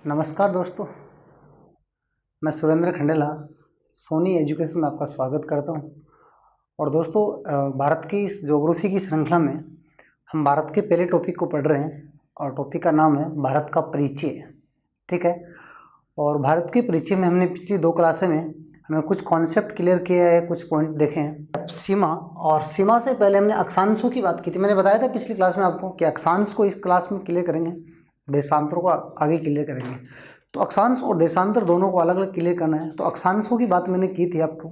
नमस्कार दोस्तों, मैं सुरेंद्र खंडेला सोनी एजुकेशन में आपका स्वागत करता हूं। और दोस्तों, भारत की इस ज्योग्राफी की श्रृंखला में हम भारत के पहले टॉपिक को पढ़ रहे हैं और टॉपिक का नाम है भारत का परिचय। ठीक है। और भारत के परिचय में हमने पिछली 2 क्लासें में हमने कुछ कॉन्सेप्ट क्लियर किया है, कुछ पॉइंट देखे हैं। सीमा, और सीमा से पहले हमने अक्षांशों की बात की थी। मैंने बताया था पिछली क्लास में आपको कि अक्षांश को इस क्लास में क्लियर करेंगे, देशांतरों को आगे क्लियर करेंगे। तो अक्षांश और देशांतर दोनों को अलग अलग क्लियर करना है। तो अक्षांशों की बात मैंने की थी आपको,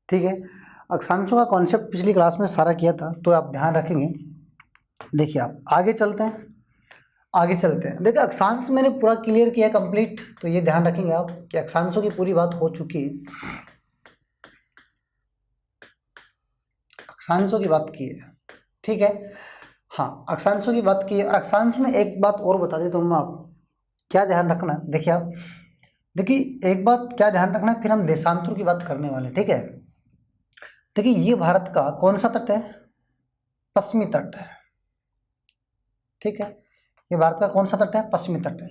ठीक है। अक्षांशों का कॉन्सेप्ट पिछली क्लास में सारा किया था, तो आप ध्यान रखेंगे। देखिए, आप आगे चलते हैं। देखिए, अक्षांश मैंने पूरा क्लियर किया कंप्लीट, तो ये ध्यान रखेंगे आप कि अक्षांशों की पूरी बात हो चुकी है। अक्षांशों की बात की है, ठीक है। हाँ, अक्षांशों की बात की है। और अक्षांश में एक बात और बता देता हूँ मैं आपको, क्या ध्यान रखना। देखिए एक बात क्या ध्यान रखना, फिर हम देशांतरों की बात करने वाले, ठीक है। देखिए, ये भारत का कौन सा तट है? पश्चिमी तट है, ठीक है। ये भारत का कौन सा तट है? पश्चिमी तट है।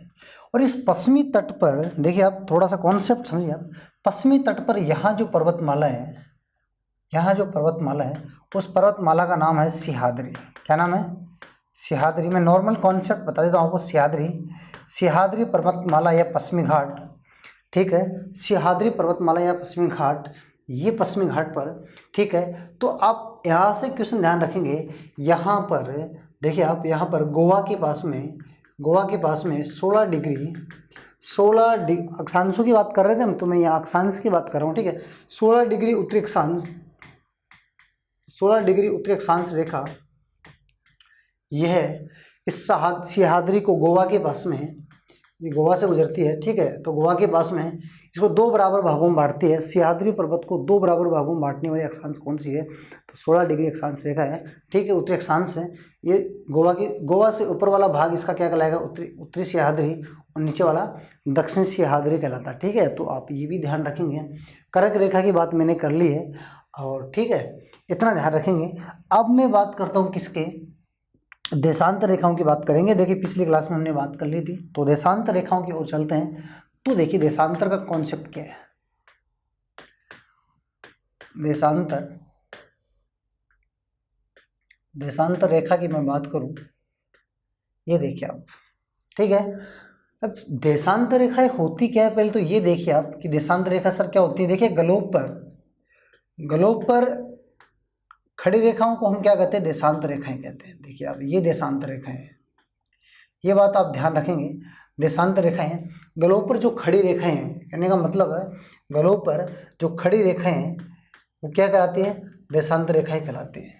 और इस पश्चिमी तट पर देखिए, आप थोड़ा सा कॉन्सेप्ट समझिए। आप पश्चिमी तट पर यहाँ जो पर्वतमाला है, उस पर्वतमाला का नाम है सिहाद्री। क्या नाम है? सिहाद्री। मैं नॉर्मल कॉन्सेप्ट बता देता हूँ आपको। सिहाद्री पर्वतमाला या पश्चिमी घाट, ठीक है। सिहाद्री पर्वतमाला या पश्चिमी घाट, ये पश्चिमी घाट पर, ठीक है। तो आप यहाँ से क्वेश्चन ध्यान रखेंगे। यहाँ पर देखिए, आप यहाँ पर गोवा के पास में 16 डिग्री अक्षांशों की बात कर रहे थे हम, तो मैं यहाँ अक्षांश की बात कर रहा हूँ, ठीक है। 16 डिग्री उत्तरी अक्षांश रेखा यह है। इस सिहाद्री को गोवा के पास में, ये गोवा से गुजरती है, ठीक है। तो गोवा के पास में इसको 2 बराबर भागों में बांटती है। सिहाद्री पर्वत को 2 बराबर भागों में बांटने वाली अक्षांश कौन सी है? तो 16 डिग्री अक्षांश रेखा है, ठीक है। उत्तरी अक्षांश है ये। गोवा से ऊपर वाला भाग इसका क्या कहलाएगा? उत्तरी सिहाद्री, और नीचे वाला दक्षिण सिहाद्री कहलाता है, ठीक है। तो आप ये भी ध्यान रखेंगे। कर्क रेखा की बात मैंने कर ली है, और ठीक है, इतना ध्यान रखेंगे। अब मैं बात करता हूँ किसके? देशांतर रेखाओं की बात करेंगे। देखिए, पिछली क्लास में हमने बात कर ली थी, तो देशांतर रेखाओं की ओर चलते हैं। तो देखिए, देशांतर का कॉन्सेप्ट क्या है? देशांतर रेखा की मैं बात करूं, ये देखिए आप, ठीक है। अब देशांतर रेखाएं होती क्या है, पहले तो ये देखिए आप कि देशांतर रेखा सर क्या होती है। देखिए, ग्लोब पर खड़ी रेखाओं को हम क्या कहते हैं? देशांतर रेखाएं कहते हैं। देखिए आप, ये देशांतर रेखाएं हैं, ये बात आप ध्यान रखेंगे। देशांतर रेखाएं ग्लोब पर जो खड़ी रेखाएं हैं, कहने का मतलब है ग्लोब पर जो खड़ी रेखाएं हैं वो क्या कहलाती हैं? देशांतर रेखाएं कहलाती हैं।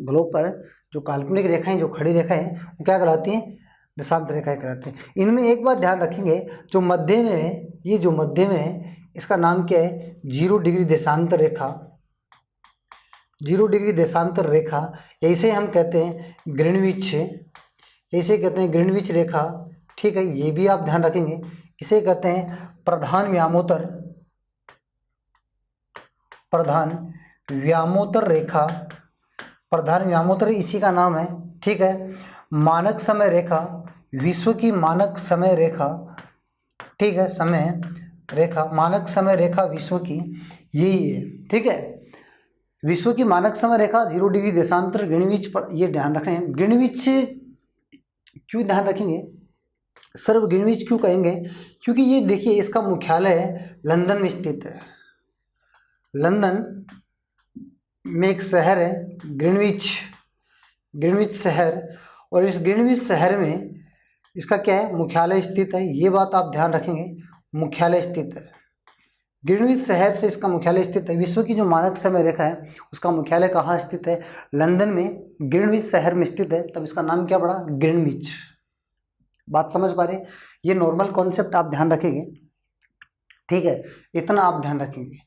ग्लोब पर जो काल्पनिक रेखाएं, जो खड़ी रेखाएं, वो क्या कहलाती हैं? देशांतर रेखाएं कहलाती हैं। इनमें एक बात ध्यान रखेंगे, जो मध्य में है, ये जो मध्य में है, इसका नाम क्या है? 0 डिग्री देशांतर रेखा। 0 डिग्री देशांतर रेखा, ऐसे हम कहते हैं ग्रीनविच, इसे कहते हैं ग्रीनविच रेखा, ठीक है। ये भी आप ध्यान रखेंगे। इसे कहते हैं प्रधान व्यामोत्तर रेखा। प्रधान व्यामोत्तर इसी का नाम है, ठीक है। मानक समय रेखा, विश्व की मानक समय रेखा, ठीक है। मानक समय रेखा विश्व की यही है, ठीक है। विश्व की मानक समय रेखा 0 डिग्री देशांतर ग्रीनविच पर, ये ध्यान रखें। ग्रीनविच क्यों ध्यान रखेंगे सर? ग्रीनविच क्यों कहेंगे? क्योंकि ये देखिए, इसका मुख्यालय लंदन में स्थित है। लंदन में एक शहर है ग्रीनविच शहर, और इस ग्रीनविच शहर में इसका क्या है? मुख्यालय स्थित है। ये बात आप ध्यान रखेंगे, मुख्यालय स्थित है। ग्रीनविच शहर से इसका मुख्यालय स्थित है। विश्व की जो मानक समय रेखा है उसका मुख्यालय कहाँ स्थित है? लंदन में, ग्रीनविच शहर में स्थित है। तब इसका नाम क्या पड़ा? ग्रीनविच। बात समझ पा रहे? ये नॉर्मल कॉन्सेप्ट आप ध्यान रखेंगे, ठीक है। इतना आप ध्यान रखेंगे।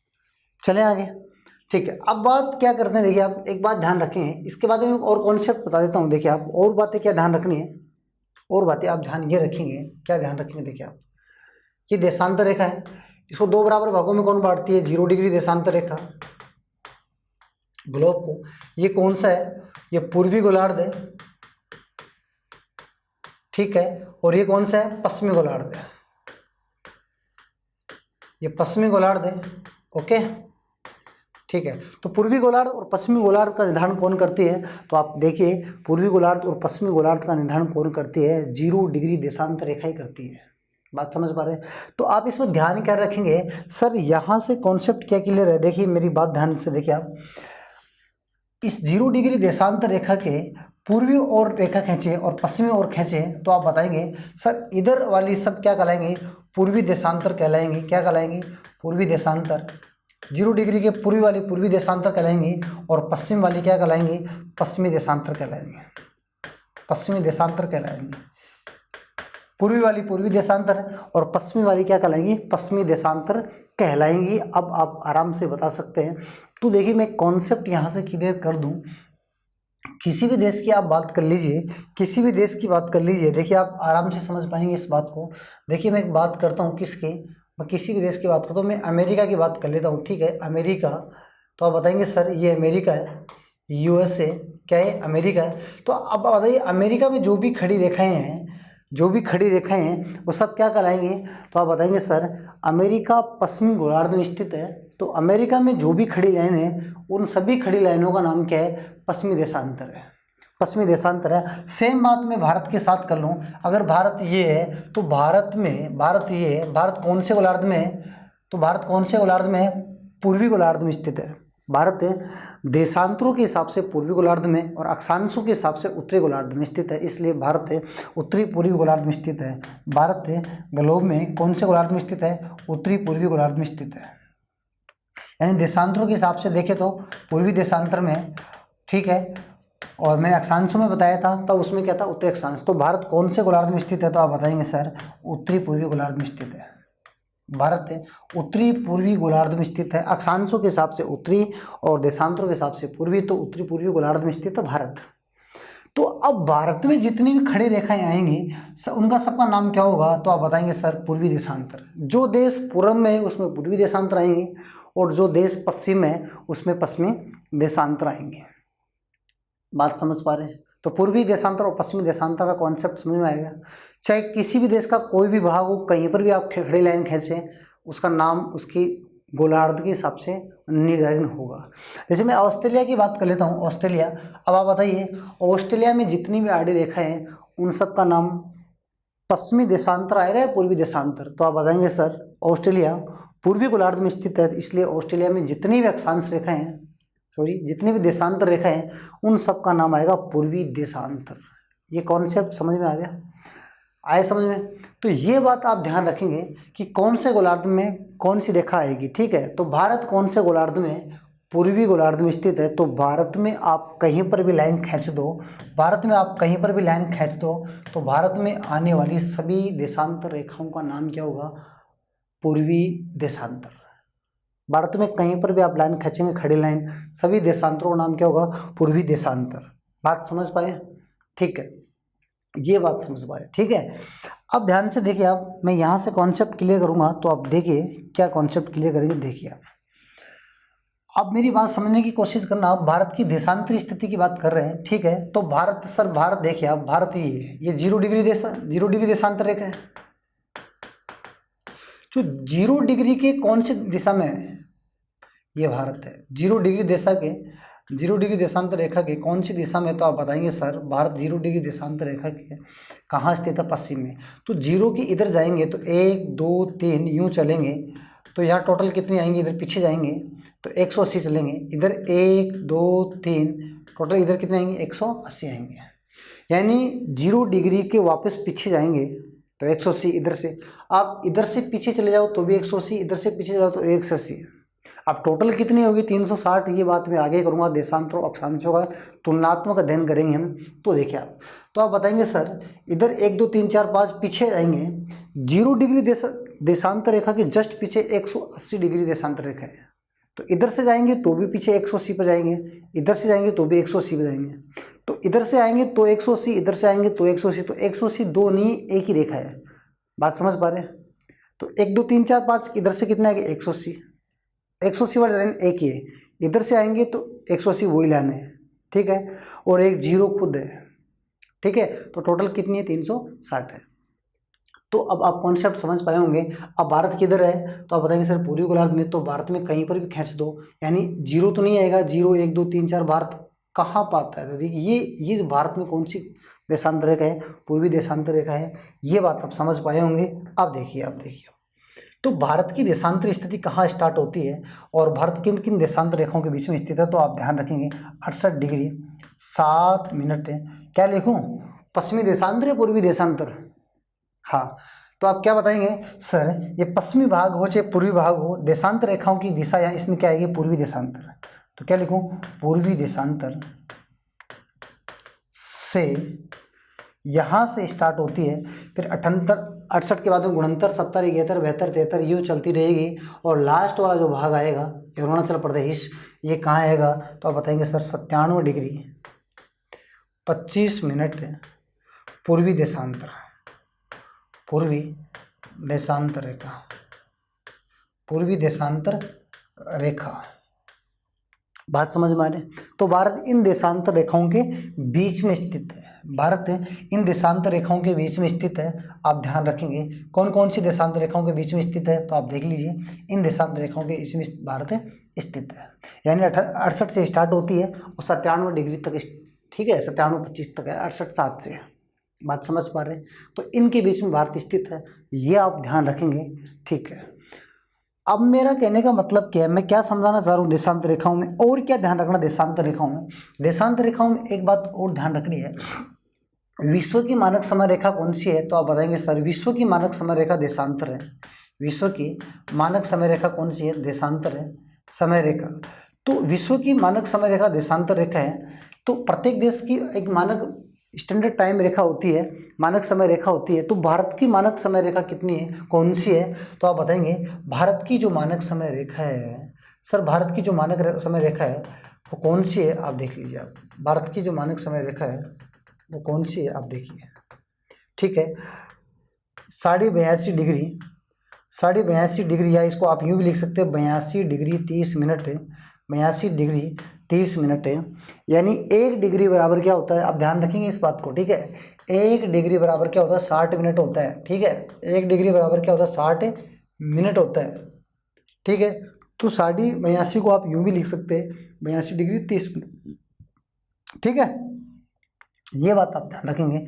चले आगे, ठीक है। अब बात क्या करते हैं, देखिए आप एक बात ध्यान रखें, इसके बाद में और कॉन्सेप्ट बता देता हूँ। देखिए आप, और बातें क्या ध्यान रखनी है, और बातें आप ध्यान ये रखेंगे, क्या ध्यान रखेंगे? देखिए आप, ये देशांतर रेखा है, इसको 2 बराबर भागों में कौन बांटती है? 0 डिग्री देशांतर रेखा ग्लोब को। ये कौन सा है? ये पूर्वी गोलार्ध है, ठीक है। और ये कौन सा है, पश्चिमी गोलार्ध है, ये पश्चिमी गोलार्ध है। ओके, ठीक है। तो पूर्वी गोलार्ध और पश्चिमी गोलार्ध का निर्धारण कौन करती है, तो आप देखिए पूर्वी गोलार्ध और पश्चिमी गोलार्ध का निर्धारण कौन करती है, 0 डिग्री देशांतर रेखा ही करती है। बात समझ पा रहे हैं। तो आप इसमें ध्यान क्या रखेंगे, सर यहाँ से कॉन्सेप्ट क्या क्लियर है, देखिए मेरी बात ध्यान से देखिए आप, इस 0 डिग्री देशांतर रेखा के पूर्वी ओर रेखा खींचे और पश्चिमी ओर खींचे तो आप बताएंगे सर इधर वाली सब क्या कहलाएंगे, पूर्वी देशांतर कहलाएंगे। क्या कहलाएंगे, पूर्वी देशांतर। 0 डिग्री के पूर्वी वाली पूर्वी देशांतर कहलाएंगे और पश्चिम वाली क्या कहलाएंगे, पश्चिमी देशांतर कहलाएंगे, पश्चिमी देशांतर कहलाएंगे। पूर्वी वाली पूर्वी देशांतर और पश्चिमी वाली क्या कहलाएंगी, पश्चिमी देशांतर कहलाएंगी। अब आप आराम से बता सकते हैं। तो देखिए मैं कॉन्सेप्ट यहाँ से क्लियर कर दूँ, किसी भी देश की आप बात कर लीजिए, किसी भी देश की बात कर लीजिए, देखिए आप आराम से समझ पाएंगे इस बात को। देखिए मैं एक बात करता हूँ किसकी, मैं किसी भी देश की बात करता हूँ, मैं अमेरिका की बात कर लेता हूँ, ठीक है। अमेरिका, तो आप बताएंगे सर ये अमेरिका है, यूएसए क्या है, अमेरिका है। तो अब बताइए अमेरिका में जो भी खड़ी रेखाएं हैं, जो भी खड़ी रेखाएं हैं वो सब क्या कहलाएंगे, तो आप बताएंगे सर अमेरिका पश्चिमी गोलार्ध में स्थित है। तो अमेरिका में जो भी खड़ी लाइन है उन सभी खड़ी लाइनों का नाम क्या है, पश्चिमी देशांतर है, पश्चिमी देशांतर है। सेम बात मैं भारत के साथ कर लूँ, अगर भारत ये है तो भारत में, भारत ये है, भारत कौन से गोलार्ध में है, तो भारत कौन से गोलार्ध में है, पूर्वी गोलार्ध में स्थित है। भारत देशांतरों के हिसाब से पूर्वी गोलार्ध में और अक्षांशों के हिसाब से उत्तरी गोलार्ध में स्थित है, इसलिए भारत उत्तरी पूर्वी गोलार्ध में स्थित है। भारत ग्लोब में कौन से गोलार्ध में स्थित है, उत्तरी पूर्वी गोलार्ध में स्थित है। यानी देशांतरों के हिसाब से देखें तो पूर्वी देशांतर में, ठीक है, और मैंने अक्षांशों में बताया था तब उसमें क्या था, उत्तरी अक्षांश। तो भारत कौन से गोलार्ध में स्थित है, तो आप बताएंगे सर उत्तरी पूर्वी गोलार्ध में स्थित है। भारत उत्तरी पूर्वी गोलार्ध में स्थित है, अक्षांशों के हिसाब से उत्तरी और देशांतरों के हिसाब से पूर्वी, तो उत्तरी पूर्वी गोलार्ध में स्थित है भारत। तो अब भारत में जितनी भी खड़ी रेखाएं आएंगी उनका सबका नाम क्या होगा, तो आप बताएंगे सर पूर्वी देशांतर। जो देश पूर्व में है उसमें पूर्वी देशांतर आएंगे और जो देश पश्चिम है उसमें पश्चिमी देशांतर आएंगे। बात समझ पा रहे हैं। तो पूर्वी देशांतर और पश्चिमी देशांतर का कॉन्सेप्ट समझ में आएगा। चाहे किसी भी देश का कोई भी भाग हो, कहीं पर भी आप खड़ी लाइन खींचें उसका नाम उसकी गोलार्ध के हिसाब से निर्धारित होगा। जैसे मैं ऑस्ट्रेलिया की बात कर लेता हूँ, ऑस्ट्रेलिया। अब आप बताइए ऑस्ट्रेलिया में जितनी भी आड़ी रेखा है उन सब का नाम पश्चिमी देशांतर आएगा या पूर्वी देशांतर, तो आप बताएंगे सर ऑस्ट्रेलिया पूर्वी गोलार्ध में स्थित है, इसलिए ऑस्ट्रेलिया में जितनी भी अक्षांश रेखाएं हैं, जितनी भी देशांतर रेखा है उन सब का नाम आएगा पूर्वी देशांतर। ये कॉन्सेप्ट समझ में आ गया, आए समझ में। तो ये बात आप ध्यान रखेंगे कि कौन से गोलार्ध में कौन सी रेखा आएगी, ठीक है। तो भारत कौन से गोलार्ध में, पूर्वी गोलार्ध में स्थित है। तो भारत में आप कहीं पर भी लाइन खींच दो, भारत में आप कहीं पर भी लाइन खींच दो तो भारत में आने वाली सभी देशांतर रेखाओं का नाम क्या होगा, पूर्वी देशांतर। भारत में कहीं पर भी आप लाइन खींचेंगे खड़ी लाइन, सभी देशांतरों का नाम क्या होगा, पूर्वी देशांतर। बात समझ पाए, ठीक है, ये बात समझ पाए, ठीक है। अब ध्यान से देखिए आप, मैं यहाँ से कॉन्सेप्ट क्लियर करूँगा तो आप देखिए क्या कॉन्सेप्ट क्लियर करेंगे। देखिए अब मेरी बात समझने की कोशिश करना। आप भारत की देशांतरी स्थिति की बात कर रहे हैं, ठीक है। तो भारत, सर भारत देखिए आप, भारत ये 0 डिग्री देशांतर रेखा है। जो 0 डिग्री के कौन से दिशा में है, ये भारत है। 0 डिग्री देशांतर रेखा के कौन सी दिशा में, तो आप बताएंगे सर भारत 0 डिग्री देशांतर रेखा के कहाँ स्थित है, पश्चिम में। तो 0 की इधर जाएंगे तो 1 2 3 यूँ चलेंगे तो यहाँ टोटल कितनी आएंगी, इधर पीछे जाएंगे तो 180 चलेंगे, इधर 1 2 3 टोटल इधर कितने आएंगे, 180 आएंगे। यानी 0 डिग्री के वापस पीछे जाएंगे तो 180, इधर से आप इधर से पीछे चले जाओ तो भी 180, इधर से पीछे जाओ तो 180। अब टोटल कितनी होगी, 360। ये बात मैं आगे करूँगा, देशांतरों अक्षांशों का तुलनात्मक अध्ययन करेंगे हम। तो देखिए आप, तो आप बताएंगे सर इधर 1 2 3 4 5 पीछे आएंगे, 0 डिग्री देशांतर रेखा के जस्ट पीछे 180 डिग्री देशांतर रेखा है। तो इधर से जाएंगे तो भी पीछे 180 पर जाएंगे, इधर से जाएंगे तो भी 180 पर जाएंगे। तो इधर से आएंगे तो 180, इधर से आएंगे तो 180, तो 180 दो नहीं एक ही रेखा है। बात समझ पा रहे हैं। तो 1 2 3 4 5 इधर से कितना आएगा, 180, 180 वाली लाइन एक ही है। इधर से आएंगे तो 180 वही लाइन है, ठीक है। और एक 0 खुद है, ठीक है। तो टोटल कितनी है, 360 है। तो अब आप कॉन्सेप्ट समझ पाए होंगे। अब भारत किधर है, तो आप बताएंगे सर पूर्वी गोलार्ध में, तो भारत में कहीं पर भी खींच दो, यानी जीरो तो नहीं आएगा, 0 1 2 3 4 भारत कहाँ पाता है, तो देखिए ये भारत में कौन सी देशांतर रेखा है, पूर्वी देशांतर रेखा है, ये बात आप समझ पाए होंगे। अब देखिए तो भारत की देशांतर स्थिति कहाँ स्टार्ट होती है और भारत किन किन देशांतर रेखाओं के बीच में स्थित है, तो आप ध्यान रखेंगे 68 डिग्री 7 मिनट है। क्या लिखूं, पश्चिमी देशांतर या पूर्वी देशांतर, हाँ। तो आप क्या बताएंगे सर, ये पश्चिमी भाग हो चाहे पूर्वी भाग हो, देशांतर रेखाओं की दिशा यहाँ इसमें क्या आएगी, पूर्वी देशांतर। तो क्या लिखूं, पूर्वी देशांतर से यहाँ से स्टार्ट होती है, फिर 78 68 के बाद में 69 70 71 72 73 यूँ चलती रहेगी, और लास्ट वाला जो भाग आएगा अरुणाचल प्रदेश, ये कहाँ आएगा, तो आप बताएंगे सर 97 डिग्री 25 मिनट पूर्वी देशांतर, पूर्वी देशांतर रेखा, पूर्वी देशांतर रेखा। बात समझ में आ रही है। तो भारत इन देशांतर रेखाओं के बीच में स्थित है, भारत इन देशांतर रेखाओं के बीच में स्थित है। आप ध्यान रखेंगे कौन कौन सी देशांतर रेखाओं के बीच में स्थित है, तो आप देख लीजिए इन देशांतर रेखाओं के बीच में भारत स्थित है, यानी 68 से स्टार्ट होती है और 97 डिग्री तक, ठीक है, 97 25 तक है, 68 7 से। बात समझ पा रहे हैं। तो इनके बीच में भारत स्थित है, ये आप ध्यान रखेंगे, ठीक है। अब मेरा कहने का मतलब क्या है, मैं क्या समझाना चाह रहा हूँ देशांतर रेखाओं में, और क्या ध्यान रखना देशांतर रेखाओं में। देशांतर रेखाओं में एक बात और ध्यान रखनी है, विश्व की मानक समय रेखा कौन सी है, तो आप बताएंगे सर विश्व की मानक समय रेखा देशांतर है। विश्व की मानक समय रेखा कौन सी है, देशांतर है समय रेखा। तो विश्व की मानक समय रेखा देशांतर रेखा है। तो प्रत्येक देश की एक मानक स्टैंडर्ड टाइम रेखा होती है, मानक समय रेखा होती है। तो भारत की मानक समय रेखा कितनी है, कौन सी है, तो आप बताएंगे भारत की जो मानक समय रेखा है, सर भारत की जो मानक समय रेखा है वो कौन सी है, आप देख लीजिए। आप भारत की जो मानक समय रेखा है वो कौन सी है, आप देखिए, ठीक है, 82.5 डिग्री, 82.5 डिग्री, या इसको आप यूँ भी लिख सकते हैं 82 डिग्री 30 मिनट, 82 डिग्री 30 मिनट है। यानी 1 डिग्री बराबर क्या होता है, आप ध्यान रखेंगे इस बात को, ठीक है। 1 डिग्री बराबर क्या होता है, 60 मिनट होता है, ठीक है। 1 डिग्री बराबर क्या होता है, 60 मिनट होता है, ठीक है। तो 82 को आप यूँ भी लिख सकते हैं 82 डिग्री 30 मिनट, ठीक है। ये बात आप ध्यान रखेंगे।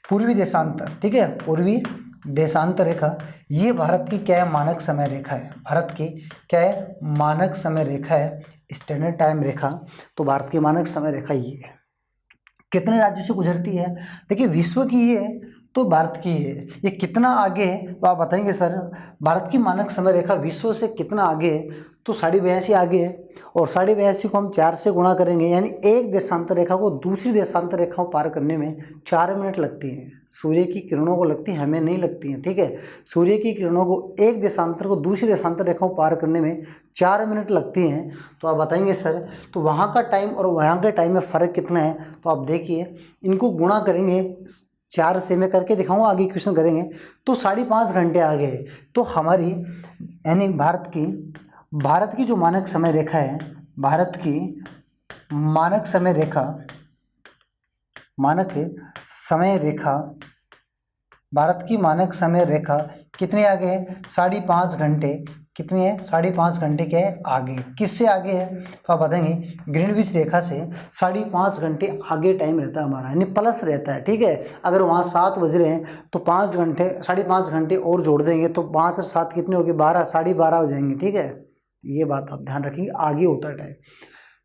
पूर्वी देशांतर, ठीक है, पूर्वी देशांतर रेखा, ये भारत की क्या है, मानक समय रेखा है। भारत की क्या है, मानक समय रेखा है, स्टैंडर्ड टाइम रेखा। तो भारत की मानक समय रेखा ये है, कितने राज्यों से गुजरती है, देखिए विश्व की ये है तो भारत की ये कितना आगे है, तो आप बताएंगे सर भारत की मानक समय रेखा विश्व से कितना आगे है, तो 82.5 आगे है, और 82.5 को हम 4 से गुणा करेंगे, यानी एक देशांतर रेखा को दूसरी देशांतर रेखा पार करने में 4 मिनट लगती हैं। सूर्य की किरणों को लगती है, हमें नहीं लगती हैं, ठीक है। सूर्य की किरणों को एक देशांतर को दूसरी देशांतर रेखा पार करने में 4 मिनट लगती हैं। तो आप बताएंगे सर तो वहाँ का टाइम और वहाँ के टाइम में फ़र्क कितना है, तो आप देखिए इनको गुणा करेंगे 4 से, मैं करके दिखाऊंगा आगे क्वेश्चन करेंगे, तो 5.5 घंटे आगे है। तो हमारी यानी भारत की जो मानक समय रेखा है, भारत की मानक समय रेखा, मानक समय रेखा, भारत की मानक समय रेखा कितने आगे है, 5.5 घंटे, कितनी है, 5.5 घंटे के आगे। किससे आगे है, तो आप बताएंगे ग्रीनविच रेखा से 5.5 घंटे आगे टाइम रहता है हमारा, यानी प्लस रहता है, ठीक है। अगर वहाँ 7 बज रहे हैं तो 5 घंटे 5.5 घंटे और जोड़ देंगे, तो 5 और 7 कितने हो गए, 12, 12:30 हो जाएंगे, ठीक है। ये बात आप ध्यान रखेंगे, आगे होता है टाइम,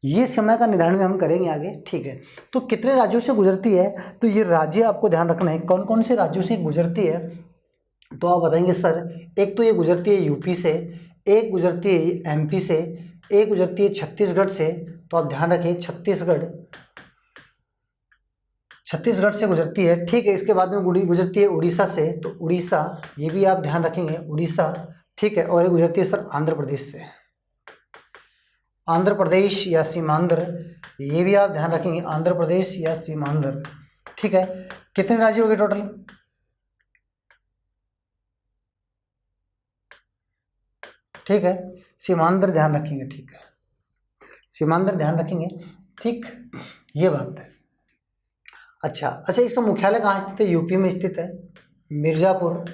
ये समय का निर्धारण में हम करेंगे आगे, ठीक है। तो कितने राज्यों से गुजरती है, तो ये राज्य आपको ध्यान रखना है कौन कौन से राज्यों से गुजरती है, तो आप बताएंगे सर एक तो ये गुजरती है यूपी से, एक गुजरती है एमपी से, एक गुजरती है छत्तीसगढ़ से। तो आप ध्यान रखिए छत्तीसगढ़ से गुजरती है, ठीक है। इसके बाद में गुजरती है उड़ीसा से, तो उड़ीसा, ये भी आप ध्यान रखेंगे उड़ीसा, ठीक है। और ये गुजरती है सर आंध्र प्रदेश से, आंध्र प्रदेश या सीमांध्र, ये भी आप ध्यान रखेंगे आंध्र प्रदेश या सीमांध्र, ठीक है। कितने राज्य हो गए टोटल, ठीक है। सीमांध्र ध्यान रखेंगे, ठीक है, सीमांध्र ध्यान रखेंगे, ठीक, ये बात है। अच्छा अच्छा, इसका मुख्यालय कहाँ स्थित है? यूपी में स्थित है, मिर्ज़ापुर।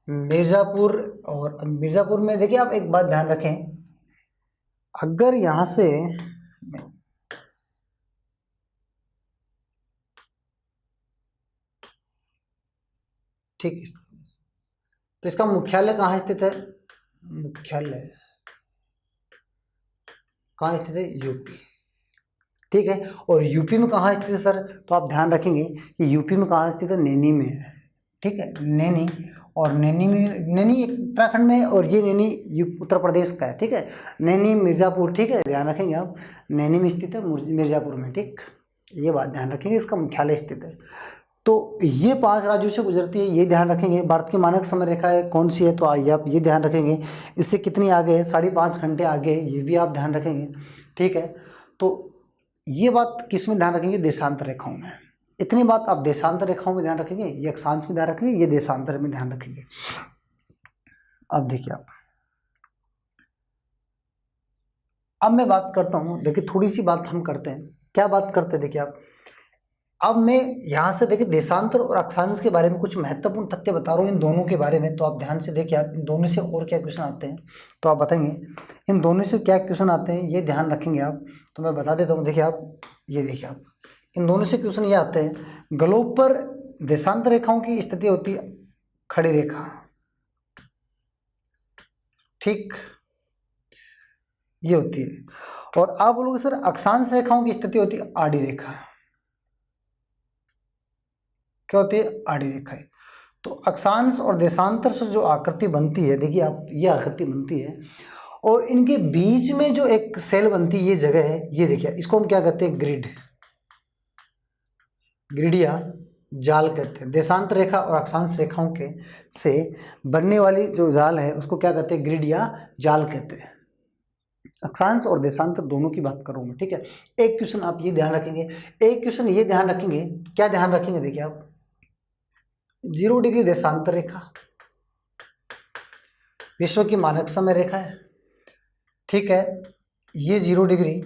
मिर्ज़ापुर। और मिर्ज़ापुर में देखिए आप एक बात ध्यान रखें, अगर यहाँ से ठीक, तो इसका मुख्यालय कहाँ स्थित है? मुख्यालय कहाँ स्थित है? यूपी। ठीक है, और यूपी में कहाँ स्थित है सर? तो आप ध्यान रखेंगे कि यूपी में कहाँ स्थित है? नैनी में है। ठीक है, नैनी। और नैनी में, नैनी उत्तराखंड में है और ये नैनी उत्तर प्रदेश का है। ठीक है, नैनी मिर्ज़ापुर। ठीक है, ध्यान रखेंगे आप, नैनी में स्थित है, मिर्ज़ापुर में। ठीक, ये बात ध्यान रखेंगे, इसका मुख्यालय स्थित है। तो ये 5 राज्यों से गुजरती है, ये ध्यान रखेंगे। भारत की मानक समय रेखा है कौन सी है? तो आइए आप ये ध्यान रखेंगे। इससे कितनी आगे है? 5.5 घंटे आगे है, ये भी आप ध्यान रखेंगे। ठीक है, तो ये बात किस में ध्यान रखेंगे? देशांतर रेखाओं में। इतनी बात आप देशांतर रेखाओं में ध्यान रखेंगे, ये अक्षांश में ध्यान रखेंगे, ये देशांतर में ध्यान रखेंगे। अब देखिए आप, अब मैं बात करता हूँ, देखिए थोड़ी सी बात हम करते हैं। क्या बात करते हैं? देखिए आप, अब मैं यहाँ से देखिए देशांतर और अक्षांश के बारे में कुछ महत्वपूर्ण तथ्य बता रहा हूँ इन दोनों के बारे में। तो आप ध्यान से देखिए, आप इन दोनों से और क्या क्वेश्चन आते हैं तो आप बताएंगे, इन दोनों से क्या क्वेश्चन आते हैं ये ध्यान रखेंगे आप। तो मैं बता देता हूँ, देखिए आप, ये देखिए आप, इन दोनों से क्वेश्चन ये आते हैं। ग्लोब पर देशांतर रेखाओं की स्थिति होती है खड़ी रेखा। ठीक, ये होती है। और आप बोलोगे सर अक्षांश रेखाओं की स्थिति होती है आड़ी रेखा। क्या होती है? आड़ी रेखा है। तो अक्षांश और देशांतर से जो आकृति बनती है, देखिए आप, ये आकृति बनती है और इनके बीच में जो एक सेल बनती है, ये जगह है, ये देखिए, इसको हम क्या कहते हैं? ग्रिड, ग्रिड या जाल कहते हैं। देशांतर रेखा और अक्षांश रेखाओं के से बनने वाली जो जाल है उसको क्या कहते हैं? ग्रिड या जाल कहते हैं। अक्षांश और देशांतर दोनों की बात करूँ मैं। ठीक है, एक क्वेश्चन आप ये ध्यान रखेंगे, एक क्वेश्चन ये ध्यान रखेंगे। क्या ध्यान रखेंगे? देखिए आप, 0 डिग्री देशांतर रेखा विश्व की मानक समय रेखा है। ठीक है, ये 0 डिग्री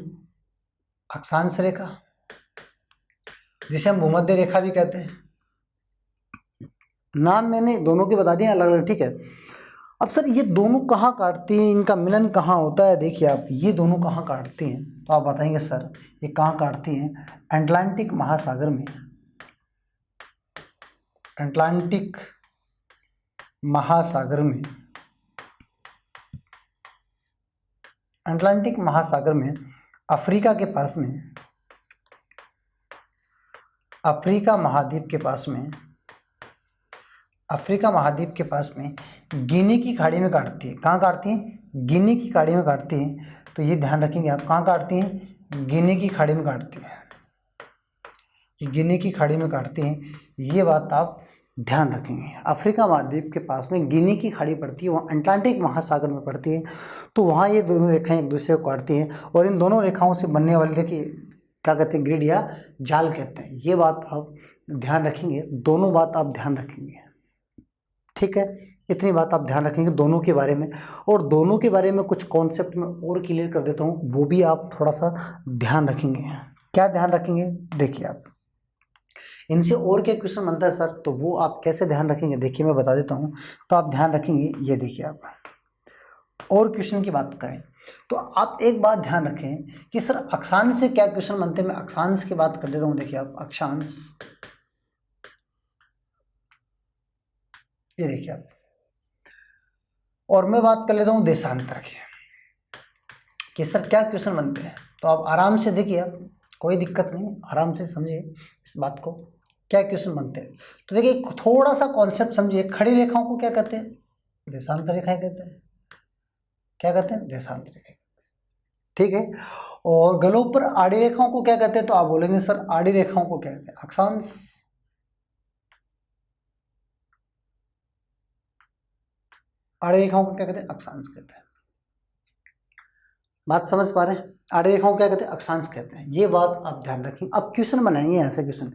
अक्षांश रेखा, जिसे हम भूमध्य रेखा भी कहते हैं। नाम मैंने दोनों के बता दिए अलग अलग। ठीक है, अब सर ये दोनों कहाँ काटती हैं, इनका मिलन कहाँ होता है? देखिए आप, ये दोनों कहाँ काटती हैं तो आप बताएंगे सर ये कहाँ काटती हैं? अटलांटिक महासागर में। अटलांटिक महासागर में, अटलांटिक महासागर में, अफ्रीका के पास में, अफ्रीका महाद्वीप के पास में, अफ्रीका महाद्वीप के पास में गिनी की खाड़ी में काटती है। कहाँ काटती है? गिनी की खाड़ी में काटती है। तो ये ध्यान रखेंगे आप, कहाँ काटती हैं? गिनी की खाड़ी में काटती है, गिनी की खाड़ी में काटती हैं, ये बात आप ध्यान रखेंगे। अफ्रीका महाद्वीप के पास में गिनी की खाड़ी पड़ती है, वहाँ अटलांटिक महासागर में पड़ती है। तो वहाँ ये दोनों रेखाएं एक दूसरे को काटती हैं और इन दोनों रेखाओं से बनने वाली, देखिए क्या कहते हैं? ग्रिड या जाल कहते हैं। ये बात आप ध्यान रखेंगे, दोनों बात आप ध्यान रखेंगे। ठीक है, इतनी बात आप ध्यान रखेंगे दोनों के बारे में। और दोनों के बारे में कुछ कॉन्सेप्ट में और क्लियर कर देता हूँ, वो भी आप थोड़ा सा ध्यान रखेंगे। क्या ध्यान रखेंगे? देखिए आप, इनसे और क्या क्वेश्चन बनता है सर, तो वो आप कैसे ध्यान रखेंगे देखिए मैं बता देता हूँ। तो आप ध्यान रखेंगे, ये देखिए आप, और क्वेश्चन की बात करें तो आप एक बात ध्यान रखें कि सर अक्षांश से क्या क्वेश्चन बनते हैं। मैं अक्षांश की बात कर देता हूँ। देखिए आप, अक्षांश, ये देखिए आप, और मैं बात कर लेता हूँ देशांतर की कि सर क्या क्वेश्चन बनते हैं। तो आप आराम से देखिए, आप कोई दिक्कत नहीं, आराम से समझिए इस बात को, क्या क्वेश्चन बनते हैं। तो देखिए थोड़ा सा कॉन्सेप्ट समझिए। खड़ी रेखाओं को क्या कहते हैं? देशांतर रेखाएं कहते हैं। क्या कहते हैं? देशांतर रेखाएं। ठीक है, और गलों पर आड़ी रेखाओं को क्या कहते हैं? तो आप बोलेंगे सर आड़ी रेखाओं को क्या कहते हैं? अक्षांश। आड़ी रेखाओं को क्या कहते हैं? अक्षांश कहते हैं। बात समझ पा रहे हैं? आड़ी रेखाओं को क्या कहते हैं? अक्षांश कहते हैं। ये बात आप ध्यान रखें। अब क्वेश्चन बनाएंगे ऐसे क्वेश्चन,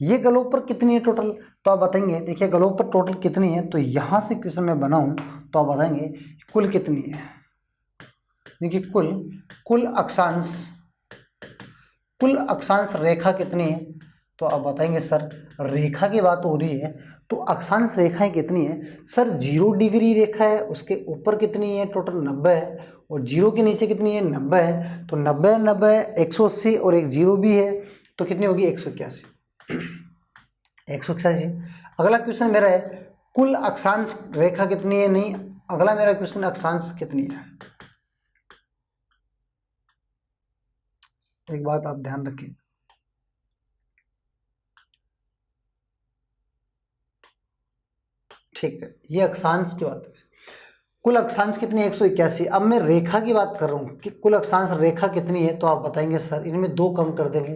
ये गलों पर कितनी है टोटल, तो आप बताएंगे। देखिए गलों पर टोटल कितनी है, तो यहाँ से क्वेश्चन मैं बनाऊं तो आप बताएंगे कुल कितनी है। देखिए कुल अक्षांश रेखा कितनी है, तो आप बताएंगे सर रेखा की बात हो रही है तो अक्षांश रेखाएं कितनी है? सर 0 डिग्री रेखा है, उसके ऊपर कितनी है? टोटल 90 है, और 0 के नीचे कितनी है? 90 है। तो 90 90 180 और एक 0 भी है, तो कितनी होगी? 181। 181। अगला क्वेश्चन मेरा है कुल अक्षांश रेखा कितनी है? नहीं, अगला मेरा क्वेश्चन अक्षांश कितनी है। एक बात आप ध्यान रखें, ठीक है, ये अक्षांश की बात है। कुल अक्षांश कितनी है? 181। अब मैं रेखा की बात कर रहा हूँ कि कुल अक्षांश रेखा कितनी है, तो आप बताएंगे सर इनमें 2 कम कर देंगे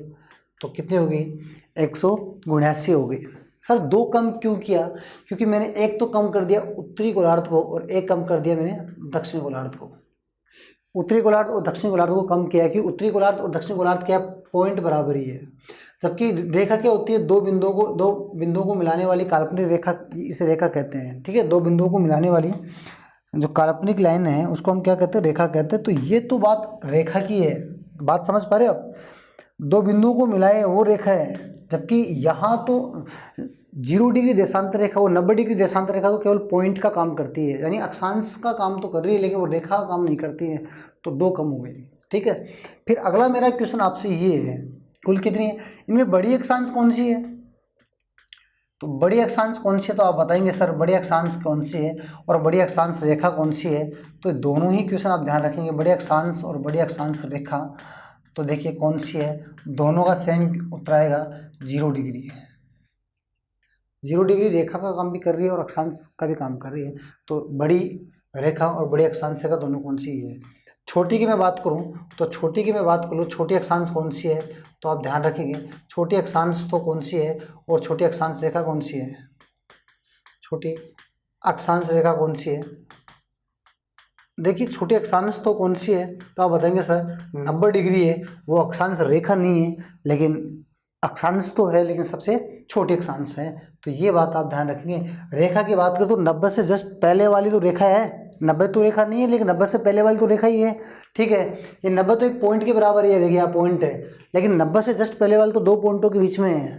तो कितनी होगी? 179 हो गई। सर 2 कम क्यों किया? क्योंकि मैंने एक तो कम कर दिया उत्तरी गोलार्ध को और एक कम कर दिया मैंने दक्षिणी गोलार्ध को। उत्तरी गोलार्ध और दक्षिणी गोलार्ध को कम किया कि उत्तरी गोलार्ध और दक्षिणी गोलार्ध क्या पॉइंट बराबर ही है, जबकि रेखा क्या होती है? दो बिंदुओं को मिलाने वाली काल्पनिक रेखा, इसे रेखा कहते हैं। ठीक है, 2 बिंदुओं को मिलाने वाली जो काल्पनिक लाइन है उसको हम क्या कहते हैं? रेखा कहते हैं। तो ये तो बात रेखा की है, बात समझ पा रहे हो आप? 2 बिंदुओं को मिलाए वो रेखा है, जबकि यहाँ तो 0 डिग्री देशांतर रेखा और 90 डिग्री देशांतर रेखा तो केवल पॉइंट का काम करती है, यानी अक्षांश का काम तो कर रही है लेकिन वो रेखा का काम नहीं करती है, तो 2 कम हो गई। ठीक है, फिर अगला मेरा क्वेश्चन आपसे ये है कुल कितनी है? इनमें बड़ी अक्षांश कौन सी है? तो बड़ी अक्षांश कौन सी है? तो आप बताएंगे सर बड़ी अक्षांश कौन सी है और बड़ी अक्षांश रेखा कौन सी है? तो दोनों ही क्वेश्चन आप ध्यान रखेंगे, बड़ी अक्षांश और बड़ी अक्षांश रेखा। तो देखिए कौन सी है, दोनों का सेम उत्तर आएगा, 0 डिग्री है। 0 डिग्री रेखा का काम भी कर रही है और अक्षांश का भी काम कर रही है। तो बड़ी रेखा और बड़ी अक्षांश रेखा दोनों कौन सी है? छोटी की मैं बात करूं तो छोटी की मैं बात करूं, छोटी अक्षांश कौन सी है? तो आप ध्यान रखेंगे छोटी अक्षांश तो कौन सी है और छोटी अक्षांश रेखा कौन सी है? छोटी अक्षांश रेखा कौन सी है? देखिए छोटी अक्षांश तो कौन सी है? तो आप बताएंगे सर 90 डिग्री है, वो अक्षांश रेखा नहीं है लेकिन अक्षांश तो है, लेकिन सबसे छोटी अक्षांश है। तो ये बात आप ध्यान रखेंगे। रेखा की बात करें तो 90 से जस्ट पहले वाली तो रेखा है, 90 तो रेखा नहीं है लेकिन 90 से पहले वाली तो रेखा ही है। ठीक है, ये 90 तो एक पॉइंट के बराबर ही है, देखिए यहाँ पॉइंट है, लेकिन 90 से जस्ट पहले वाली तो 2 पॉइंटों के बीच में है।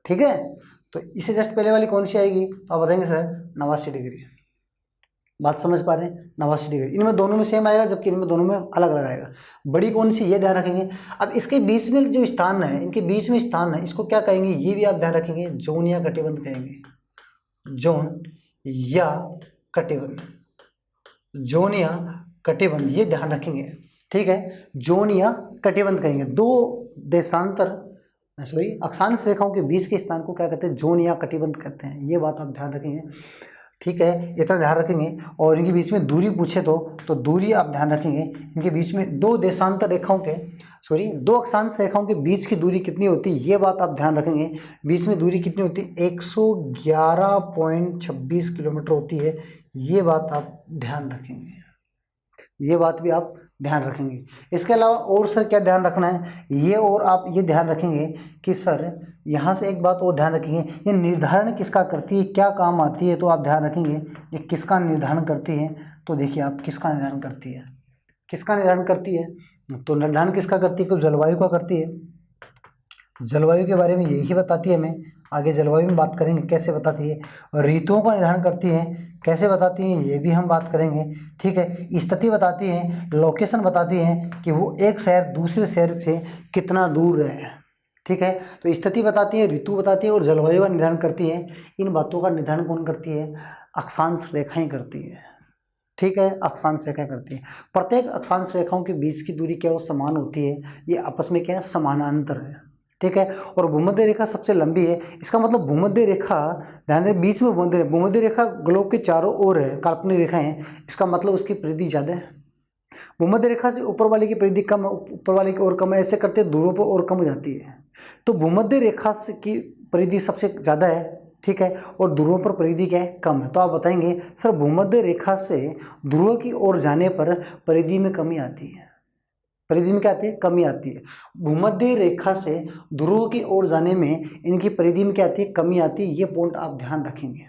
ठीक है, तो इससे जस्ट पहले वाली कौन सी आएगी? तो आप बताएंगे सर 89 डिग्री। बात समझ पा रहे हैं? 89 डिग्री। इनमें दोनों में सेम आएगा जबकि इनमें दोनों में अलग अलग आएगा। बड़ी कौन सी, ये ध्यान रखेंगे। अब इसके बीच में जो स्थान है, इनके बीच में स्थान है, इसको क्या कहेंगे? ये भी आप ध्यान रखेंगे, जोन या कटिबंध कहेंगे। जोन या कटिबंध, जोन या कटिबंध, ये ध्यान रखेंगे। ठीक है, जोन या कटिबंध कहेंगे। 2 देशांतर अक्षांश रेखाओं के बीच के स्थान को क्या कहते हैं? जोन या कटिबंध कहते हैं। ये बात आप ध्यान रखेंगे। ठीक है, इतना ध्यान रखेंगे। और इनके बीच में दूरी पूछे तो दूरी आप ध्यान रखेंगे। इनके बीच में 2 देशांतर रेखाओं के 2 अक्षांश रेखाओं के बीच की दूरी कितनी होती है? ये बात आप ध्यान रखेंगे। बीच में दूरी कितनी होती है? 111.26 किलोमीटर होती है। ये बात आप ध्यान रखेंगे, ये बात भी आप ध्यान रखेंगे। इसके अलावा और सर क्या ध्यान रखना है? ये और आप ये ध्यान रखेंगे कि सर यहाँ से एक बात और ध्यान रखेंगे, ये निर्धारण किसका करती है, क्या काम आती है? तो आप ध्यान रखेंगे ये किसका निर्धारण करती है। तो देखिए आप किसका निर्धारण करती है, किसका निर्धारण करती है? तो निर्धारण किसका करती है? तो जलवायु का करती है। जलवायु के बारे में यही बताती है हमें। आगे जलवायु में बात करेंगे कैसे बताती है। ऋतुओं का निर्धारण करती है, कैसे बताती हैं ये भी हम बात करेंगे। ठीक है, स्थिति बताती है, लोकेशन बताती है कि वो एक शहर दूसरे शहर से कितना दूर है। ठीक है, तो स्थिति बताती है, ऋतु बताती है और जलवायु का निर्धारण करती है। इन बातों का निर्धारण कौन करती है? अक्षांश रेखाएं करती है। ठीक है, अक्षांश रेखा करती है। प्रत्येक अक्षांश रेखाओं के बीच की दूरी क्या वो समान होती है, ये आपस में क्या है? समानांतर है। ठीक है, और भूमध्य रेखा सबसे लंबी है। इसका मतलब भूमध्य रेखा, ध्यान दें बीच में भूमध्य रेखा ग्लोब के चारों ओर है, काल्पनिक रेखा है, इसका मतलब उसकी परिधि ज़्यादा है। भूमध्य रेखा से ऊपर वाले की परिधि कम, ऊपर वाले की और कम, ऐसे करते दूरों पर और कम हो जाती है। तो भूमध्य रेखा से की परिधि सबसे ज़्यादा है। ठीक है, और ध्रुवों पर परिधि क्या है? कम है। तो आप बताएंगे सर भूमध्य रेखा से ध्रुव की ओर जाने पर परिधि में कमी आती है। परिधि में क्या आती है? कमी आती है। भूमध्य रेखा से ध्रुव की ओर जाने में इनकी परिधि में क्या आती है? कमी आती है। ये पॉइंट आप ध्यान रखेंगे,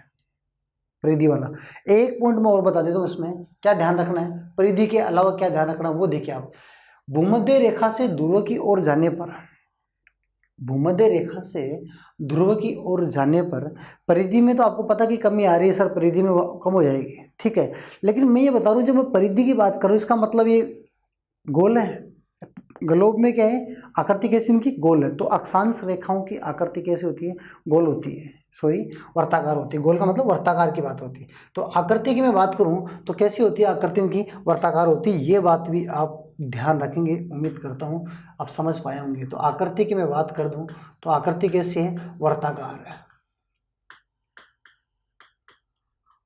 परिधि वाला। एक पॉइंट में और बता देता हूँ, इसमें क्या ध्यान रखना है, परिधि के अलावा क्या ध्यान रखना है वो देखिए आप। भूमध्य रेखा से ध्रुव की ओर जाने पर, भूमध्य रेखा से ध्रुव की ओर जाने पर परिधि में तो आपको पता कि कमी आ रही है सर, परिधि में कम हो जाएगी, ठीक है। लेकिन मैं ये बता रहा हूँ जब मैं परिधि की बात करूँ इसका मतलब ये गोल है, ग्लोब में क्या है, आकृति कैसी इनकी गोल है। तो अक्षांश रेखाओं की आकृति कैसी होती है, गोल होती है, सॉरी वर्ताकार होती है। गोल का मतलब वर्ताकार की बात होती है। तो आकृति की मैं बात करूं तो कैसी होती है आकृति इनकी, वर्ताकार होती है। ये बात भी आप ध्यान रखेंगे, उम्मीद करता हूं आप समझ पाए होंगे। तो आकृति की मैं बात कर दूं तो आकृति कैसी है, वर्ताकार है।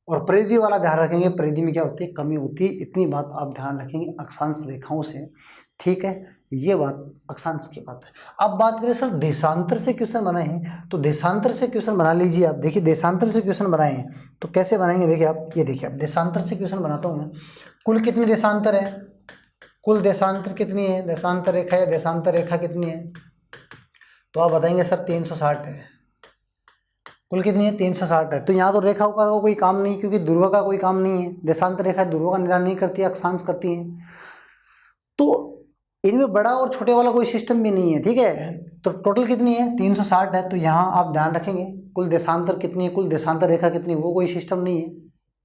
और परिधि वाला ध्यान रखेंगे, परिधि में क्या होती है, कमी होती है। इतनी बात आप ध्यान रखेंगे अक्षांश रेखाओं से, ठीक है। ये बात अक्षांश की बात है। अब बात करें सर देशांतर से क्वेश्चन बनाए हैं, तो देशांतर से क्वेश्चन बना लीजिए आप। देखिए देशांतर से क्वेश्चन बनाए हैं तो कैसे बनाएंगे, देखिए आप, ये देखिए आप देशांतर से क्वेश्चन बनाता हूँ मैं। कुल कितने देशांतर है, कुल देशांतर कितनी है, देशांतर रेखा या देशांतर रेखा कितनी है, तो आप बताएंगे सर 360 है। कुल कितनी है, 360 है। तो यहाँ तो रेखाओं का कोई काम नहीं, क्योंकि ध्रुव का कोई काम नहीं है। देशांतर रेखा ध्रुव का निर्धारण नहीं करती है, अक्षांश करती है। तो इनमें बड़ा और छोटे वाला कोई सिस्टम भी नहीं है, ठीक है। तो टोटल कितनी है, 360 है। तो यहाँ आप ध्यान रखेंगे कुल देशांतर कितनी है, कुल देशांतर रेखा कितनी है, वो कोई सिस्टम नहीं है,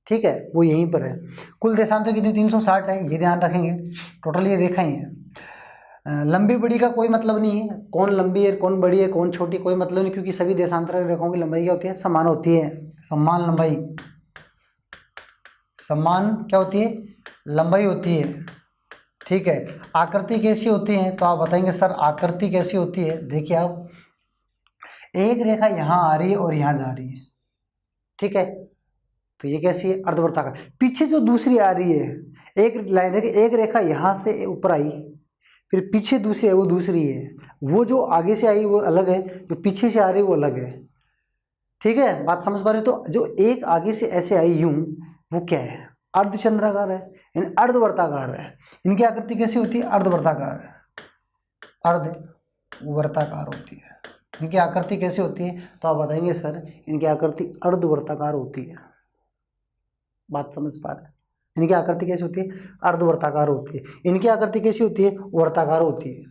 ठीक है, वो यहीं पर है। कुल देशांतर कितनी, 360 है, ये ध्यान रखेंगे। टोटल ये रेखा ही है। लंबी बड़ी का कोई मतलब नहीं है, कौन लंबी है कौन बड़ी है कौन छोटी, कोई मतलब नहीं, क्योंकि सभी देशांतर रेखाओं की लंबाई क्या होती है, समान होती है। समान लंबाई, समान क्या होती है, लंबाई होती है, ठीक है। आकृति कैसी होती है, तो आप बताएंगे सर आकृति कैसी होती है। देखिए आप, एक रेखा यहाँ आ रही है और यहाँ जा रही है, ठीक है। तो ये कैसी है, अर्धवृत्ताकार। पीछे जो दूसरी आ रही है, एक लाइन देखिए, एक रेखा यहाँ से ऊपर आई, फिर पीछे दूसरी है, वो दूसरी है। वो जो आगे से आई वो अलग है, जो पीछे से आ रही है वो अलग है, ठीक है। बात समझ पा रहे हो। तो जो एक आगे से ऐसे आई यूं, वो क्या है, अर्धचंद्राकार है, यानी अर्धवर्ताकार है। इनकी आकृति कैसी होती है, अर्धवर्ताकार है, अर्धवर्ताकार होती है। इनकी आकृति कैसी होती है, तो आप बताएंगे सर इनकी आकृति अर्धवर्ताकार होती है। बात समझ पा रहे हैं, इनकी आकृति कैसी होती है, अर्धवर्ताकार होती है। इनकी आकृति कैसी होती है, वर्ताकार होती है।